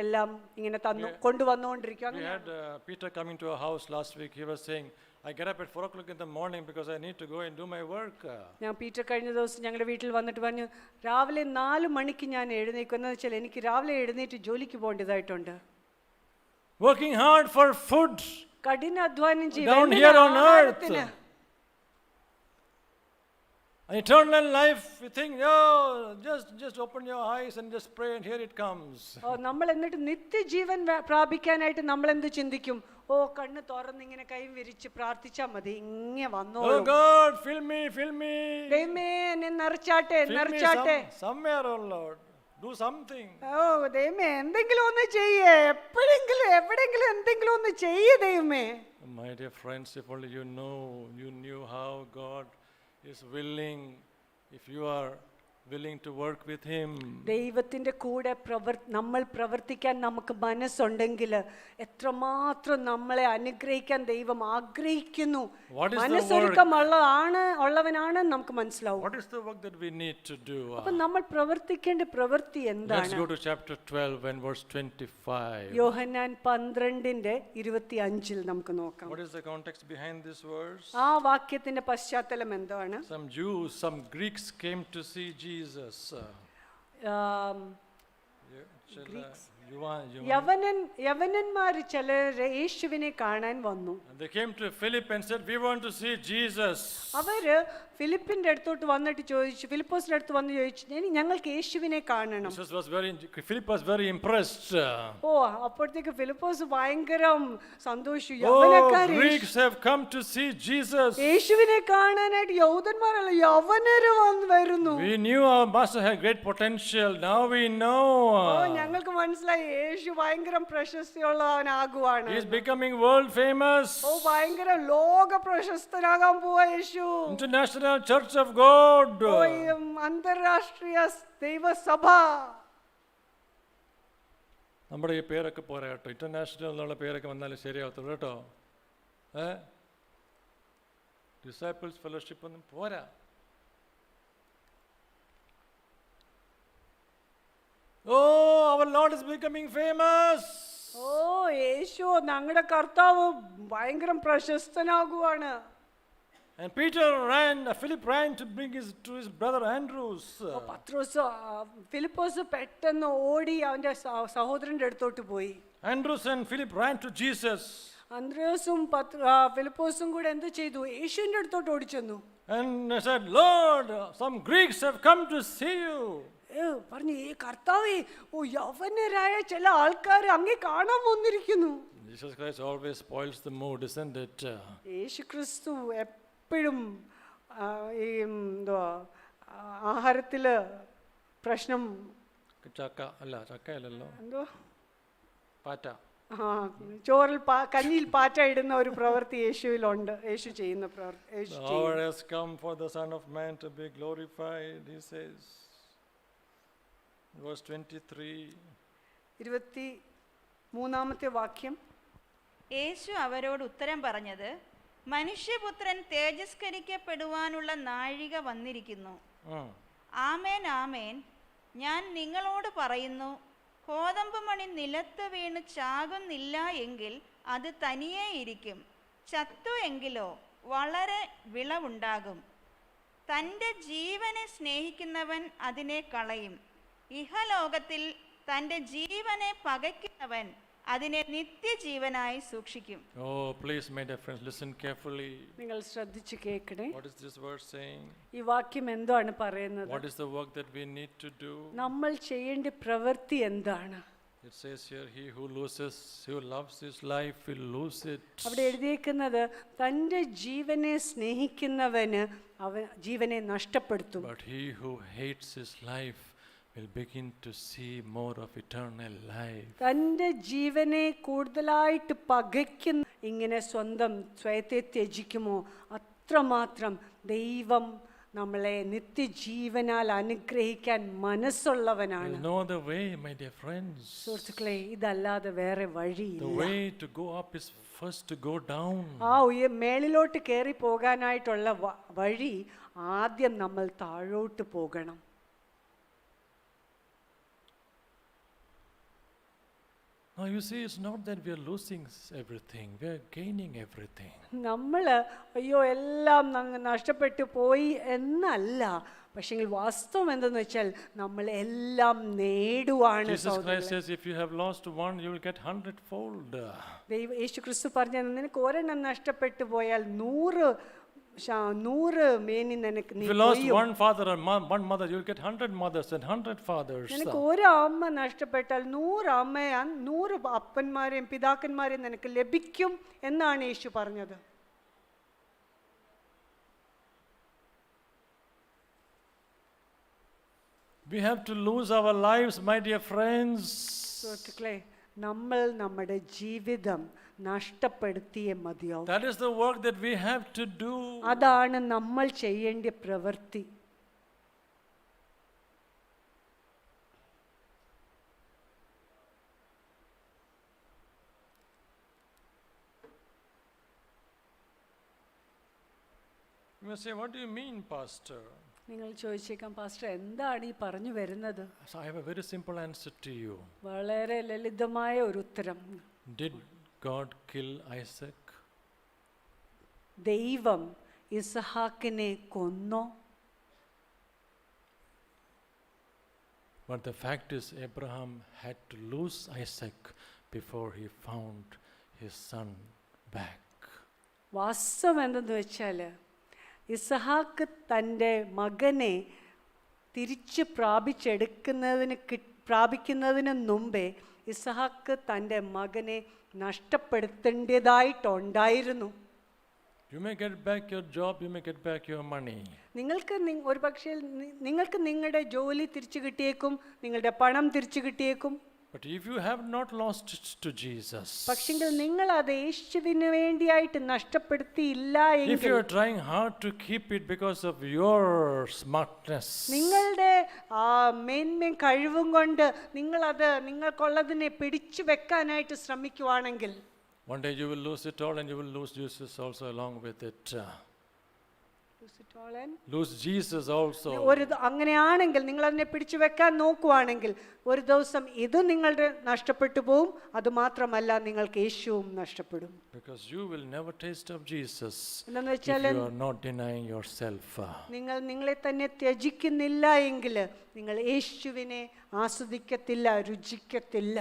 എല്ലാം ഇങ്ങനെ കൊണ്ടുവന്നുകൊണ്ടിരിക്കുക. We had Peter coming to our house last week. He was saying, I get up at 4 o'clock in the morning because I need to go and do my work. ഞാൻ പീറ്റർ കഴിഞ്ഞ ദിവസം ഞങ്ങളുടെ വീട്ടിൽ വന്നിട്ട് പറഞ്ഞു, രാവിലെ 4 മണിക്ക് ഞാൻ എഴുന്നേക്കും. എന്ന് വെച്ചാൽ എനിക്ക് രാവിലെ എഴുന്നേറ്റ് ജോലിക്ക് പോകേണ്ടതായിട്ടുണ്ട്. Working hard for food കഠിനാധ്വാനം down here on earth. Eternal life, you think, oh, just open your eyes and just pray and here it comes. നമ്മൾ എന്നിട്ട് നിത്യജീവൻ പ്രാപിക്കാനായിട്ട് നമ്മൾ എന്ത് ചിന്തിക്കും? ഓ, കണ്ണ് തുറന്ന് ഇങ്ങനെ കൈ വിരിച്ച് പ്രാർത്ഥിച്ചാൽ മതി, ഇങ്ങനെ വന്നോളൂ. Oh God, fill me. ദൈവമേ എന്നെ നിറച്ചാട്ടെ. Somewhere, oh Lord, do something. ഓ ദൈവമേ, എന്തെങ്കിലും ഒന്ന് ചെയ്യേ, എപ്പോഴെങ്കിലും എവിടെയെങ്കിലും എന്തെങ്കിലും ഒന്ന് ചെയ്യേ ദൈവമേ. My dear friends, if only you knew how God is willing, if you are willing to work with him. ദൈവത്തിന്റെ കൂടെ നമ്മൾ പ്രവർത്തിക്കാൻ നമുക്ക് മനസ്സുണ്ടെങ്കിൽ എത്രമാത്രം നമ്മളെ അനുഗ്രഹിക്കാൻ ദൈവം ആഗ്രഹിക്കുന്നു, മനസ്സൊരുക്കമുള്ളവനാണ് നമുക്ക് മനസ്സിലാവും. What is the work that we need to do? അപ്പോൾ നമ്മൾ പ്രവർത്തിക്കേണ്ട പ്രവൃത്തി എന്താണ്? Let's go to chapter 12 and verse 25. യോഹന്നാൻ 12:25 നമുക്ക് നോക്കാം. What is the context behind this verse? ആ വാക്യത്തിന്റെ പശ്ചാത്തലം എന്താണ്? Some Jews, some Greeks came to see Jesus. യവനന്മാർ ചിലർ യേശുവിനെ കാണാൻ വന്നു. They came to Philip and said, we want to see Jesus. അവര് ഫിലിപ്പിന്റെ അടുത്തോട്ട് വന്നിട്ട് ചോദിച്ചു, ഫിലിപ്പോസിന്റെ അടുത്ത് വന്ന് ചോദിച്ചു, ഞങ്ങൾക്ക് യേശുവിനെ കാണണം. Philip was very impressed. ഓ, അപ്പോഴത്തേക്ക് ഫിലിപ്പോസ് ഭയങ്കര സന്തോഷിച്ചു. Greeks have come to see Jesus. യേശുവിനെ കാണാനായിട്ട് യഹൂദന്മാരല്ല, യവനര് വരുന്നു. We knew our master had great potential. Now we know. ഓ, ഞങ്ങൾക്ക് മനസ്സിലായി യേശു ഭയങ്കര പ്രശസ്തിയുള്ളവനാകുവാണ്. He is becoming world famous. ഓ, ഭയങ്കര ലോക പ്രശസ്തനാകാൻ പോവാ യേശു. International Church of God. ഓ, അന്തർരാഷ്ട്രീയ ദൈവസഭ. നമ്മുടെ ഈ പേരൊക്കെ പോരാ കേട്ടോ, ഇന്റർനാഷണൽ എന്നുള്ള പേരൊക്കെ വന്നാലും ശരിയാവത്തുള്ളൂ കേട്ടോ. ഡിസൈപ്പിൾസ് ഫെലോഷിപ്പ് ഒന്നും പോരാ. Oh, our Lord is becoming famous. ഓ, യേശു ഞങ്ങളുടെ കർത്താവ് ഭയങ്കര പ്രശസ്തനാകുവാണ്. And Philip ran to bring to his brother Andrews. Philipose പെട്ടെന്ന് ഓടി അവന്റെ സഹോദരന്റെ അടുത്തോട്ട് പോയി. Andrews and Philip ran to Jesus. അന്ത്രയോസും ഫിലിപ്പോസും കൂടെ എന്ത് ചെയ്തു? യേശുവിന്റെ അടുത്തോട്ട് ഓടിച്ചെന്നു. And they said, Lord, some Greeks have come to see you. പറഞ്ഞു, ഈ കർത്താവേ, ഓ, യവനരായ ചില ആൾക്കാർ അങ്ങേ കാണാൻ വന്നിരിക്കുന്നു. Jesus Christ always spoils the mood, isn't it? യേശു ക്രിസ്തു എപ്പോഴും ഈ ആഹാരത്തില് പ്രശ്നം. ചക്കയല്ലോ, എന്തോ പാറ്റ. ചോറിൽ കഞ്ഞിയിൽ പാറ്റ ഇടുന്ന ഒരു പ്രവൃത്തി യേശുവിലുണ്ട്. യേശു ചെയ്യുന്ന പ്രവൃത്തി. The hour has come for the Son of Man to be glorified, he says. Verse 23. 23-ാമത്തെ വാക്യം. യേശു അവരോട് ഉത്തരം പറഞ്ഞത്, മനുഷ്യപുത്രൻ തേജസ്കരിക്കപ്പെടുവാനുള്ള നാഴിക വന്നിരിക്കുന്നു. ആമേൻ ആമേൻ, ഞാൻ നിങ്ങളോട് പറയുന്നു, കോതമ്പ് മണി നിലത്ത് വീണ് ചാകുന്നില്ല എങ്കിൽ അത് തനിയേ ഇരിക്കും, ചത്തു എങ്കിലോ വളരെ വിളവുണ്ടാകും. തൻ്റെ ജീവനെ സ്നേഹിക്കുന്നവൻ അതിനെ കളയും. ഇഹലോകത്തിൽ തൻ്റെ ജീവനെ പകയ്ക്കുന്നവൻ അതിനെ നിത്യജീവനായി സൂക്ഷിക്കും. Oh, please, my dear friends, listen carefully. നിങ്ങൾ ശ്രദ്ധിച്ചു കേൾക്കണേ. What is this verse saying? ഈ വാക്യം എന്താണ് പറയുന്നത്? What is the work that we need to do? നമ്മൾ ചെയ്യേണ്ട പ്രവൃത്തി എന്താണ്? It says here, he who loves his life will lose it. അവിടെ എഴുതിയിരിക്കുന്നത് തൻ്റെ ജീവനെ സ്നേഹിക്കുന്നവന് അവൻ ജീവനെ നഷ്ടപ്പെടുത്തും. But he who hates his life will begin to see more of eternal life. തൻ്റെ ജീവനെ കൂടുതലായിട്ട് പകയ്ക്കുന്ന ഇങ്ങനെ സ്വയത്തെ ത്യജിക്കുമോ അത്രമാത്രം ദൈവം നമ്മളെ നിത്യജീവനാൽ അനുഗ്രഹിക്കാൻ മനസ്സുള്ളവനാണ്. There's no other way, my dear friends. സുഹൃത്തുക്കളെ, ഇതല്ലാതെ വേറെ The വഴിയില്ല. way to go up is first to go down. മേളിലോട്ട് കയറി പോകാനായിട്ടുള്ള വഴി ആദ്യം നമ്മൾ താഴോട്ട് പോകണം. Now you see, it's not that we are losing everything, we are gaining everything. നമ്മൾ അയ്യോ എല്ലാം നഷ്ടപ്പെട്ടു പോയി എന്നല്ല, പക്ഷേ വാസ്തവം എന്തെന്ന് വെച്ചാൽ നമ്മൾ എല്ലാം നേടുവാണ്. Jesus Christ says, if you have lost one, you will get 100-fold. യേശു ക്രിസ്തു പറഞ്ഞ നിനക്ക് ഒരെണ്ണം നഷ്ടപ്പെട്ടു പോയാൽ 100 മേനി നിനക്ക് If you lost one father or one mother, you will get 100 mothers and 100 fathers. നിനക്ക് ഒരു അമ്മ നഷ്ടപ്പെട്ടാൽ 100 അമ്മയും 100 അപ്പന്മാരെയും പിതാക്കന്മാരെയും നിനക്ക് ലഭിക്കും എന്നാണ് യേശു പറഞ്ഞത്. We have to lose our lives, my dear friends. സുഹൃത്തുക്കളെ, നമ്മൾ നമ്മുടെ ജീവിതം നഷ്ടപ്പെടുത്തിയേ മതിയാവും. That is the work that we have to do. അതാണ് നമ്മൾ ചെയ്യേണ്ട പ്രവൃത്തി. You may say, what do you mean, Pastor? നിങ്ങൾ ചോദിച്ചേക്കാം, പാസ്റ്റർ എന്താണ് ഈ പറഞ്ഞു വരുന്നത്? So I have a very simple answer to you. വളരെ ലളിതമായ ഒരു ഉത്തരം. Did God kill Isaac? ദൈവം ഇസഹാക്കിനെ കൊന്നോ? But the fact is, Abraham had to lose Isaac before he found his son back. വാസ്തവം എന്തെന്ന് വെച്ചാൽ ഇസഹാക്ക് തൻ്റെ മകനെ തിരിച്ച് പ്രാപിക്കുന്നതിന് മുമ്പേ ഇസഹാക്ക് തൻ്റെ മകനെ നഷ്ടപ്പെടുത്തേണ്ടതായിട്ടുണ്ടായിരുന്നു. You may get back your job, you may get back your money. നിങ്ങൾക്ക് ഒരു പക്ഷേ നിങ്ങൾക്ക് നിങ്ങളുടെ ജോലി തിരിച്ചു കിട്ടിയേക്കും, നിങ്ങളുടെ പണം തിരിച്ചു കിട്ടിയേക്കും. But if you have not lost it to Jesus, പക്ഷെങ്കിൽ നിങ്ങൾ അത് യേശുവിന് വേണ്ടിയായിട്ട് നഷ്ടപ്പെടുത്തിയില്ല if you എങ്കിൽ, are trying hard to keep it because of your smartness, നിങ്ങളുടെ മേന്മയും കഴിവും കൊണ്ട് നിങ്ങൾക്കുള്ളതിനെ പിടിച്ചു വെക്കാനായിട്ട് ശ്രമിക്കുവാണെങ്കിൽ, one day you will lose it all and you will lose Jesus also along with it. Lose Jesus also. അങ്ങനെയാണെങ്കിൽ നിങ്ങൾ അതിനെ പിടിച്ചു വെക്കാൻ നോക്കുവാണെങ്കിൽ ഒരു ദിവസം ഇത് നിങ്ങളുടെ നഷ്ടപ്പെട്ടു പോവും. അത് മാത്രമല്ല, നിങ്ങൾക്ക് യേശുവും നഷ്ടപ്പെടും. Because you will never taste of Jesus if വെച്ചാൽ you are not denying yourself. നിങ്ങൾ നിങ്ങളെ തന്നെ ത്യജിക്കുന്നില്ല എങ്കിൽ നിങ്ങൾ യേശുവിനെ ആസ്വദിക്കത്തില്ല, രുചിക്കത്തില്ല.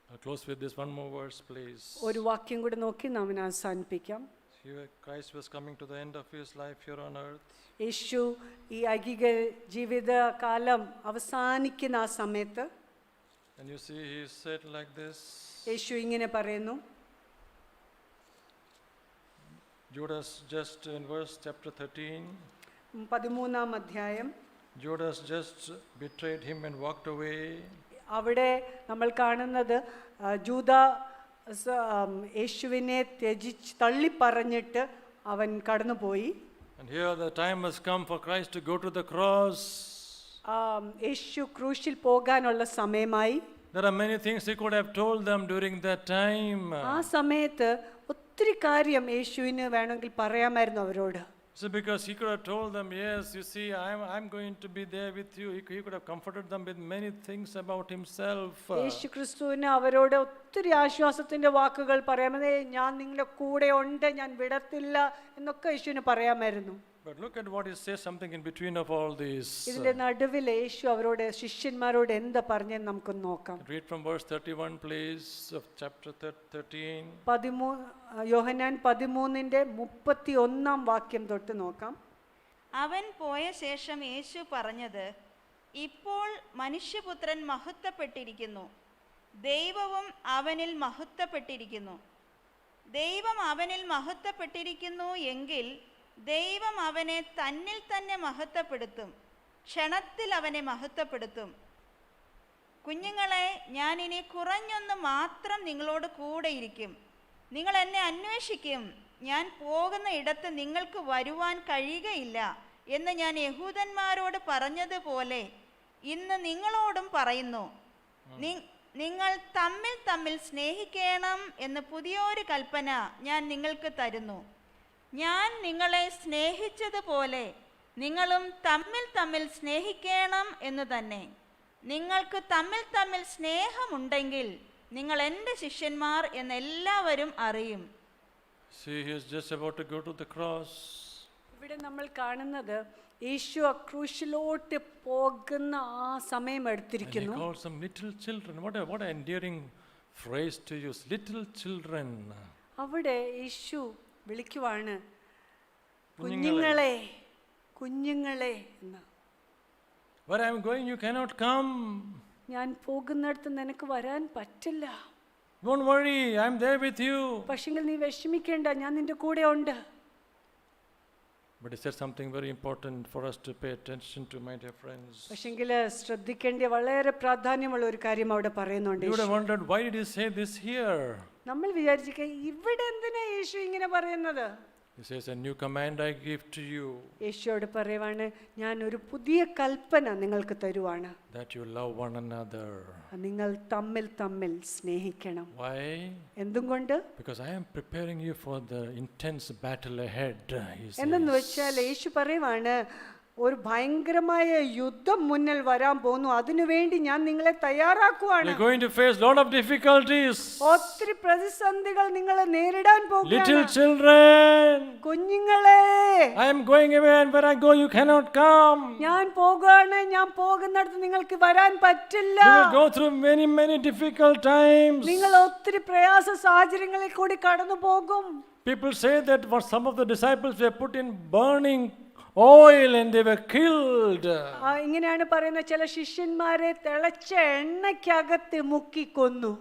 I'll close with this one more verse, please. ഒരു വാക്യം കൂടി നോക്കി നാം അവസാനിപ്പിക്കാം. Christ was coming to the end of his life here on earth. യേശു ഈ ഐഹിക ജീവിത കാലം അവസാനിക്കുന്ന ആ സമയത്ത്, And you see, he said like this. യേശു ഇങ്ങനെ പറയുന്നു. Judas, just in verse chapter 13, 13-ാം അധ്യായം, Judas just betrayed him and walked away. അവിടെ നമ്മൾ കാണുന്നത് ജൂദ യേശുവിനെ തള്ളിപ്പറഞ്ഞിട്ട് അവൻ കടന്നുപോയി. And here the time has come for Christ to go to the cross. യേശു ക്രൂശിൽ പോകാനുള്ള സമയമായി. There are many things he could have told them during that time. ആ സമയത്ത് ഒത്തിരി കാര്യം യേശുവിന് വേണമെങ്കിൽ പറയാമായിരുന്നു അവരോട്. So because he could have told them, yes, you see, I'm going to be there with you. He could have comforted them with many things about himself. യേശു ക്രിസ്തുവിന് അവരോട് ഒത്തിരി ആശ്വാസത്തിന്റെ വാക്കുകൾ പറയാമേ, ഞാൻ നിങ്ങളുടെ കൂടെ ഉണ്ട്, ഞാൻ വിടത്തില്ല എന്നൊക്കെ യേശുവിന് പറയാമായിരുന്നു. But look at what he says, something in between of all these. ഇതിന്റെ നടുവിൽ യേശു അവരോട് ശിഷ്യന്മാരോട് എന്താ പറഞ്ഞെന്ന് നമുക്കൊന്ന് നോക്കാം. Read from verse 31, please, of chapter 13. യോഹന്നാൻ 13-ന്റെ 31-ാം വാക്യം തൊട്ട് നോക്കാം. അവൻ പോയ ശേഷം യേശു പറഞ്ഞത്, ഇപ്പോൾ മനുഷ്യപുത്രൻ മഹത്വപ്പെട്ടിരിക്കുന്നു, ദൈവവും അവനിൽ മഹത്വപ്പെട്ടിരിക്കുന്നു. ദൈവം അവനിൽ മഹത്വപ്പെട്ടിരിക്കുന്നു എങ്കിൽ ദൈവം അവനെ തന്നിൽ തന്നെ മഹത്വപ്പെടുത്തും, ക്ഷണത്തിൽ അവനെ മഹത്വപ്പെടുത്തും. കുഞ്ഞുങ്ങളെ, ഞാൻ ഇനി കുറഞ്ഞൊന്ന് മാത്രം നിങ്ങളോട് കൂടെയിരിക്കും. നിങ്ങൾ എന്നെ അന്വേഷിക്കും. ഞാൻ പോകുന്ന ഇടത്ത് നിങ്ങൾക്ക് വരുവാൻ കഴിയുകയില്ല എന്ന് ഞാൻ യഹൂദന്മാരോട് പറഞ്ഞതുപോലെ ഇന്ന് നിങ്ങളോടും പറയുന്നു. നിങ്ങൾ തമ്മിൽ തമ്മിൽ സ്നേഹിക്കണം എന്ന് പുതിയൊരു കൽപ്പന ഞാൻ നിങ്ങൾക്ക് തരുന്നു. ഞാൻ നിങ്ങളെ സ്നേഹിച്ചതുപോലെ നിങ്ങളും തമ്മിൽ തമ്മിൽ സ്നേഹിക്കണം എന്ന് തന്നെ. നിങ്ങൾക്ക് തമ്മിൽ തമ്മിൽ സ്നേഹമുണ്ടെങ്കിൽ നിങ്ങൾ എൻ്റെ ശിഷ്യന്മാർ എന്ന് എല്ലാവരും അറിയും. See, he is just about to go to the cross. ഇവിടെ നമ്മൾ കാണുന്നത് യേശു ആ ക്രൂശിലോട്ട് പോകുന്ന ആ സമയം And he എടുത്തിരിക്കുന്നു. calls them little children. What an endearing phrase to use. Little children. അവിടെ യേശു വിളിക്കുവാണ്, കുഞ്ഞുങ്ങളെ. കുഞ്ഞുങ്ങളെ എന്ന്. Where I am going, you cannot come. ഞാൻ പോകുന്നിടത്ത് നിനക്ക് വരാൻ പറ്റില്ല. Don't worry, I am there with you. പക്ഷെങ്കിൽ നീ വിഷമിക്കേണ്ട, ഞാൻ നിന്റെ കൂടെ ഉണ്ട്. But he said something very important for us to pay attention to, my dear friends. പക്ഷെങ്കിൽ ശ്രദ്ധിക്കേണ്ട വളരെ പ്രാധാന്യമുള്ള ഒരു കാര്യം അവിടെ പറയുന്നുണ്ട്. You would have wondered, why did he say this here? നമ്മൾ വിചാരിക്കുക, ഇവിടെ എന്തിനാ യേശു ഇങ്ങനെ പറയുന്നത്? He says, a new command I give to you, യേശുവോട് പറയുവാണ്, ഞാൻ ഒരു പുതിയ കൽപ്പന നിങ്ങൾക്ക് തരുവാണ്, that you love one another. നിങ്ങൾ തമ്മിൽ തമ്മിൽ സ്നേഹിക്കണം. Why? എന്തുകൊണ്ട്? Because I am preparing you for the intense battle ahead, he says. എന്തെന്ന് വെച്ചാൽ യേശു പറയുവാണ്, ഒരു ഭയങ്കരമായ യുദ്ധം മുന്നിൽ വരാൻ പോകുന്നു, അതിനുവേണ്ടി ഞാൻ നിങ്ങളെ തയ്യാറാക്കുവാണ്. You're going to face lot of difficulties. ഒത്തിരി പ്രതിസന്ധികൾ നിങ്ങൾ നേരിടാൻ Little പോകുകയാണ്. children, കുഞ്ഞുങ്ങളെ, I am going away, and where I go you cannot come. ഞാൻ പോകുകയാണ്, ഞാൻ പോകുന്നിടത്ത് നിങ്ങൾക്ക് വരാൻ പറ്റില്ല. You will go through many difficult times. നിങ്ങൾ ഒത്തിരി പ്രയാസ സാഹചര്യങ്ങളിൽ കൂടി കടന്നു പോകും. People say that what some of the disciples were put in burning oil and they were killed. ഇങ്ങനെയാണ് പറയുന്നത്, ചില ശിഷ്യന്മാരെ തിളച്ച എണ്ണയ്ക്കകത്ത് മുക്കി കൊന്നു.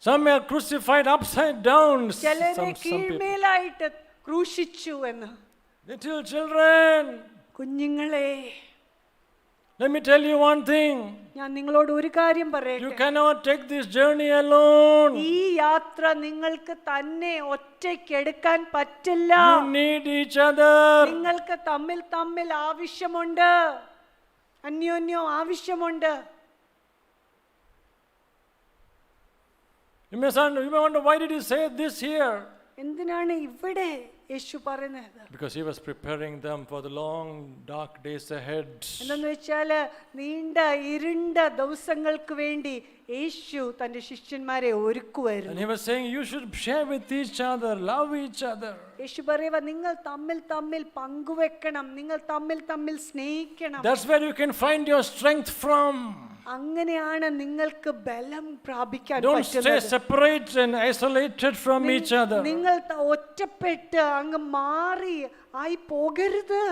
Some were crucified upside down. ചിലരെ Some people. കീഴ്മേലായിട്ട് ക്രൂശിച്ചു എന്ന്. Little children, കുഞ്ഞുങ്ങളെ, let me tell you one thing. ഞാൻ നിങ്ങളോട് ഒരു കാര്യം You പറയട്ടെ. cannot take this journey alone. ഈ യാത്ര നിങ്ങൾക്ക് തന്നെ ഒറ്റയ്ക്ക് എടുക്കാൻ പറ്റില്ല. You need each other. നിങ്ങൾക്ക് തമ്മിൽ തമ്മിൽ ആവശ്യമുണ്ട്, അന്യോന്യം ആവശ്യമുണ്ട്. You may wonder, why did he say this here? എന്തിനാണ് ഇവിടെ യേശു പറയുന്നത്? Because he was preparing them for the long dark days ahead. എന്തെന്ന് വെച്ചാൽ നീണ്ട ഇരുണ്ട ദിവസങ്ങൾക്ക് വേണ്ടി യേശു തന്റെ ശിഷ്യന്മാരെ And ഒരുക്കുവായിരുന്നു. he was saying, you should share with each other, love each other. യേശു പറയുക, നിങ്ങൾ തമ്മിൽ തമ്മിൽ പങ്കുവെക്കണം, നിങ്ങൾ തമ്മിൽ തമ്മിൽ സ്നേഹിക്കണം. That's where you can find your strength from. അങ്ങനെയാണ് നിങ്ങൾക്ക് ബലം പ്രാപിക്കാൻ Don't stay പറ്റുന്നത്. separate and isolated from each other. നിങ്ങൾ ഒറ്റപ്പെട്ട് അങ്ങ് മാറി ആയി പോകരുത്.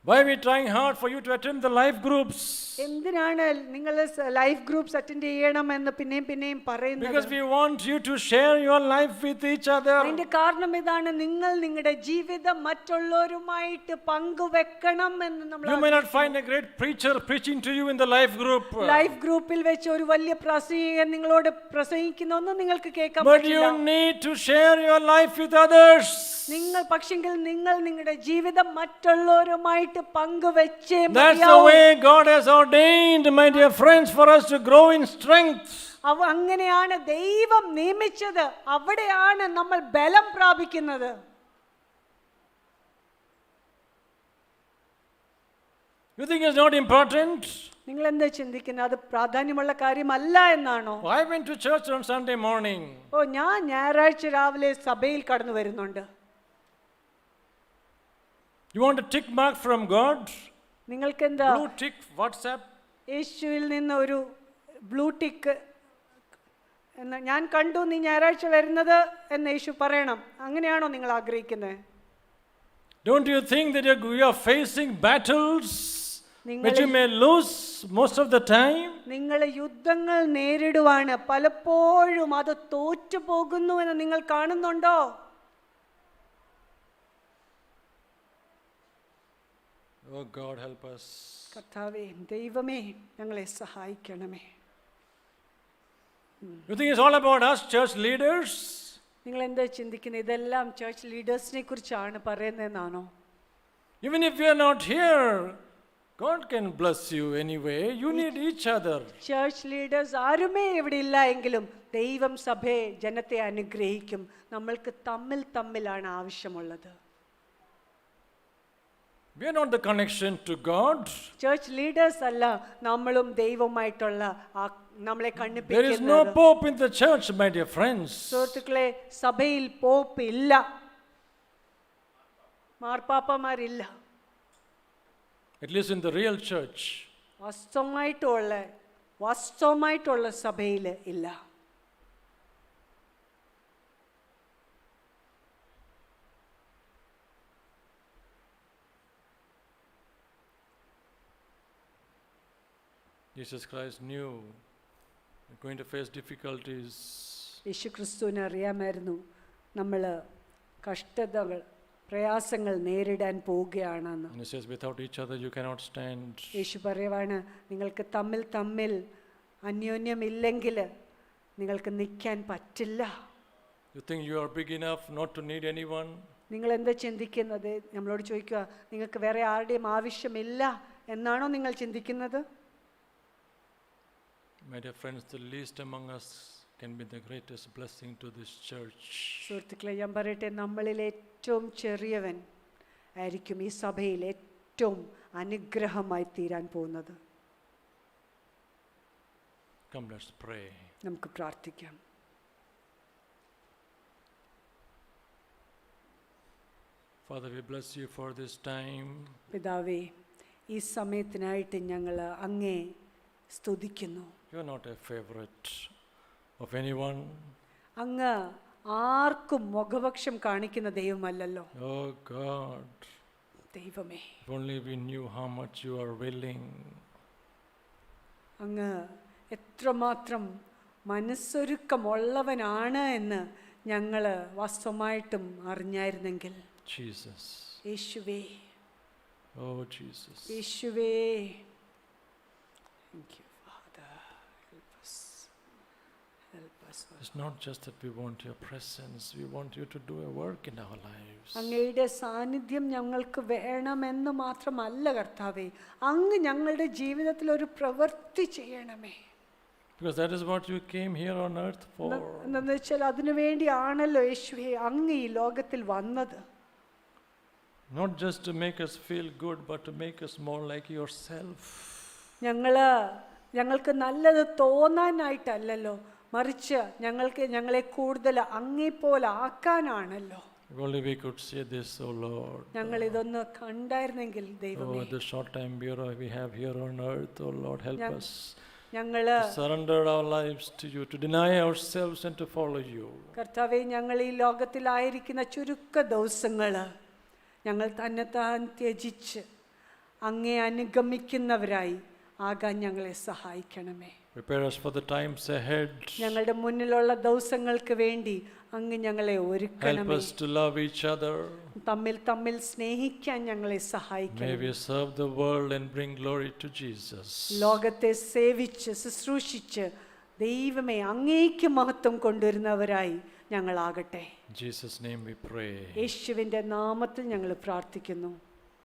Why are we trying hard for you to attend the life groups? എന്തിനാണ് നിങ്ങൾ ലൈഫ് ഗ്രൂപ്പ്സ് അറ്റൻഡ് ചെയ്യണമെന്ന് പിന്നെയും പറയുന്നത്? Because we want you to share your life with each other. അതിന്റെ കാരണം ഇതാണ്, നിങ്ങൾ നിങ്ങളുടെ ജീവിതം മറ്റുള്ളവരുമായിട്ട് പങ്കുവെക്കണം എന്ന് നമ്മൾ. You may not find a great preacher preaching to you in the life group. Life ഗ്രൂപ്പിൽ വെച്ച് ഒരു വലിയ പ്രസംഗകൻ നിങ്ങളോട് പ്രസംഗിക്കുന്നൊന്നും നിങ്ങൾക്ക് കേൾക്കാൻ But പറ്റില്ല. you need to share your life with others. നിങ്ങൾ പക്ഷെങ്കിൽ നിങ്ങൾ നിങ്ങളുടെ ജീവിതം മറ്റുള്ളവരുമായിട്ട് പങ്കുവെച്ചേ That's the മതിയാവൂ. way God has ordained, my dear friends, for us to grow in strength. അങ്ങനെയാണ് ദൈവം നിയമിച്ചത്. അവിടെയാണ് നമ്മൾ ബലം പ്രാപിക്കുന്നത്. You think it's not important? നിങ്ങൾ എന്താ ചിന്തിക്കുന്നത്? അത് പ്രാധാന്യമുള്ള കാര്യമല്ല എന്നാണോ? I went to church on Sunday morning. ഞാൻ ഞായറാഴ്ച രാവിലെ സഭയിൽ കടന്നു വരുന്നുണ്ട്. You want a tick mark from God? നിങ്ങൾക്ക് എന്താ Blue tick, WhatsApp? യേശുവിൽ നിന്ന് ഒരു ബ്ലൂ ടിക്ക് എന്ന് ഞാൻ കണ്ടു, നീ ഞായറാഴ്ച വരുന്നത് എന്ന് യേശു പറയണം. അങ്ങനെയാണോ നിങ്ങൾ ആഗ്രഹിക്കുന്നത്? Don't you think that you are facing battles which you may lose most of the time? നിങ്ങൾ യുദ്ധങ്ങൾ നേരിടുവാണ്, പലപ്പോഴും അത് തോറ്റു പോകുന്നു എന്ന് നിങ്ങൾ കാണുന്നുണ്ടോ? Oh God, help us. കർത്താവേ, ദൈവമേ, ഞങ്ങളെ സഹായിക്കണമേ. You think it's all about us, church leaders? നിങ്ങൾ എന്താ ചിന്തിക്കുന്നത്? ഇതെല്ലാം ചർച്ച് ലീഡേഴ്സിനെ കുറിച്ചാണ് പറയുന്നതെന്നാണോ? Even if you are not here, God can bless you anyway. You need each other. Church leaders ആരുമേ ഇവിടെ ഇല്ല എങ്കിലും ദൈവം സഭയെ, ജനത്തെ അനുഗ്രഹിക്കും. നമ്മൾക്ക് തമ്മിലാണ് ആവശ്യമുള്ളത്. We are not the connection to God. Church leaders അല്ല നമ്മളും ദൈവവുമായിട്ടുള്ള നമ്മളെ There is കണ്ണിപ്പിക്കുന്നത്. no pope in the church, my dear friends. സുഹൃത്തുക്കളെ, സഭയിൽ പോപ്പ് ഇല്ല, മാർപ്പാപ്പമാരില്ല. At least in the real church. വാസ്തവമായിട്ടുള്ള സഭയിൽ ഇല്ല. Jesus Christ knew we're going to face difficulties. യേശു ക്രിസ്തുവിനെ അറിയാമായിരുന്നു നമ്മൾ കഷ്ടതകൾ, പ്രയാസങ്ങൾ നേരിടാൻ പോവുകയാണെന്ന്. And he says, without each other you cannot stand. യേശു പറയുവാണ്, നിങ്ങൾക്ക് തമ്മിൽ അന്യോന്യമില്ലെങ്കിൽ നിങ്ങൾക്ക് നിൽക്കാൻ പറ്റില്ല. You think you are big enough not to need anyone? നിങ്ങൾ എന്താ ചിന്തിക്കുന്നത്? നമ്മളോട് ചോദിക്കുക, നിങ്ങൾക്ക് വേറെ ആരുടെയും ആവശ്യമില്ല എന്നാണോ നിങ്ങൾ ചിന്തിക്കുന്നത്? My dear friends, the least among us can be the greatest blessing to this church. സുഹൃത്തുക്കളെ, ഞാൻ പറയട്ടെ, നമ്മളിൽ ഏറ്റവും ചെറിയവൻ ആയിരിക്കും ഈ സഭയിൽ ഏറ്റവും അനുഗ്രഹമായി തീരാൻ പോകുന്നത്. Come, let's pray. നമുക്ക് പ്രാർത്ഥിക്കാം. Father, we bless you for this time. പിതാവേ, ഈ സമയത്തിനായിട്ട് ഞങ്ങൾ അങ്ങേ സ്തുതിക്കുന്നു. You are not a favorite of anyone. അങ്ങ് ആർക്കും മുഖപക്ഷം കാണിക്കുന്ന ദൈവമല്ലല്ലോ. Oh God, ദൈവമേ, if only we knew how much you are willing. അങ്ങ് എത്രമാത്രം മനസ്സൊരുക്കമുള്ളവനാണ് എന്ന് ഞങ്ങൾ വാസ്തവമായിട്ടും അറിഞ്ഞായിരുന്നെങ്കിൽ. Jesus. യേശുവേ, Oh Jesus. യേശുവേ. Thank you, Father. Help us. Help us. It's not just that we want your presence, we want you to do a work in our lives. അങ്ങയുടെ സാന്നിധ്യം ഞങ്ങൾക്ക് വേണമെന്ന് മാത്രമല്ല കർത്താവേ, അങ്ങ് ഞങ്ങളുടെ ജീവിതത്തിൽ ഒരു പ്രവൃത്തി ചെയ്യണമേ. Because that is what you came here on earth for. എന്താണെന്ന് വെച്ചാൽ അതിനു വേണ്ടിയാണല്ലോ യേശുവേ അങ്ങ് ഈ ലോകത്തിൽ വന്നത്. Not just to make us feel good, but to make us more like yourself. ഞങ്ങൾക്ക് നല്ലത് തോന്നാനായിട്ടല്ലല്ലോ, മറിച്ച് ഞങ്ങളെ കൂടുതൽ അങ്ങേപ്പോലെ ആക്കാനാണല്ലോ. If only we could say this, oh Lord. ഞങ്ങൾ ഇതൊന്ന് കണ്ടായിരുന്നെങ്കിൽ ദൈവമേ. Oh, the short time we have here on earth, oh Lord, help us. ഞങ്ങള് to surrender our lives to you, to deny ourselves and to follow you. കർത്താവേ, ഞങ്ങൾ ഈ ലോകത്തിലായിരിക്കുന്ന ചുരുക്ക ദിവസങ്ങള് ഞങ്ങൾ തന്നെത്താൻ ത്യജിച്ച് അങ്ങേ അനുഗമിക്കുന്നവരായി ആകാൻ ഞങ്ങളെ സഹായിക്കണമേ. Prepare us for the times ahead. ഞങ്ങളുടെ മുന്നിലുള്ള ദിവസങ്ങൾക്ക് വേണ്ടി അങ്ങ് ഞങ്ങളെ Help ഒരുക്കണമേ. us to love each other. തമ്മിൽ സ്നേഹിക്കാൻ ഞങ്ങളെ May സഹായിക്കണമേ. we serve the world and bring glory to Jesus. ലോകത്തെ സേവിച്ച് ശുശ്രൂഷിച്ച് ദൈവമേ അങ്ങേക്ക് മഹത്വം കൊണ്ടുവരുന്നവരായി ഞങ്ങളാകട്ടെ. In Jesus' name we pray. യേശുവിൻ്റെ നാമത്തിൽ ഞങ്ങൾ പ്രാർത്ഥിക്കുന്നു.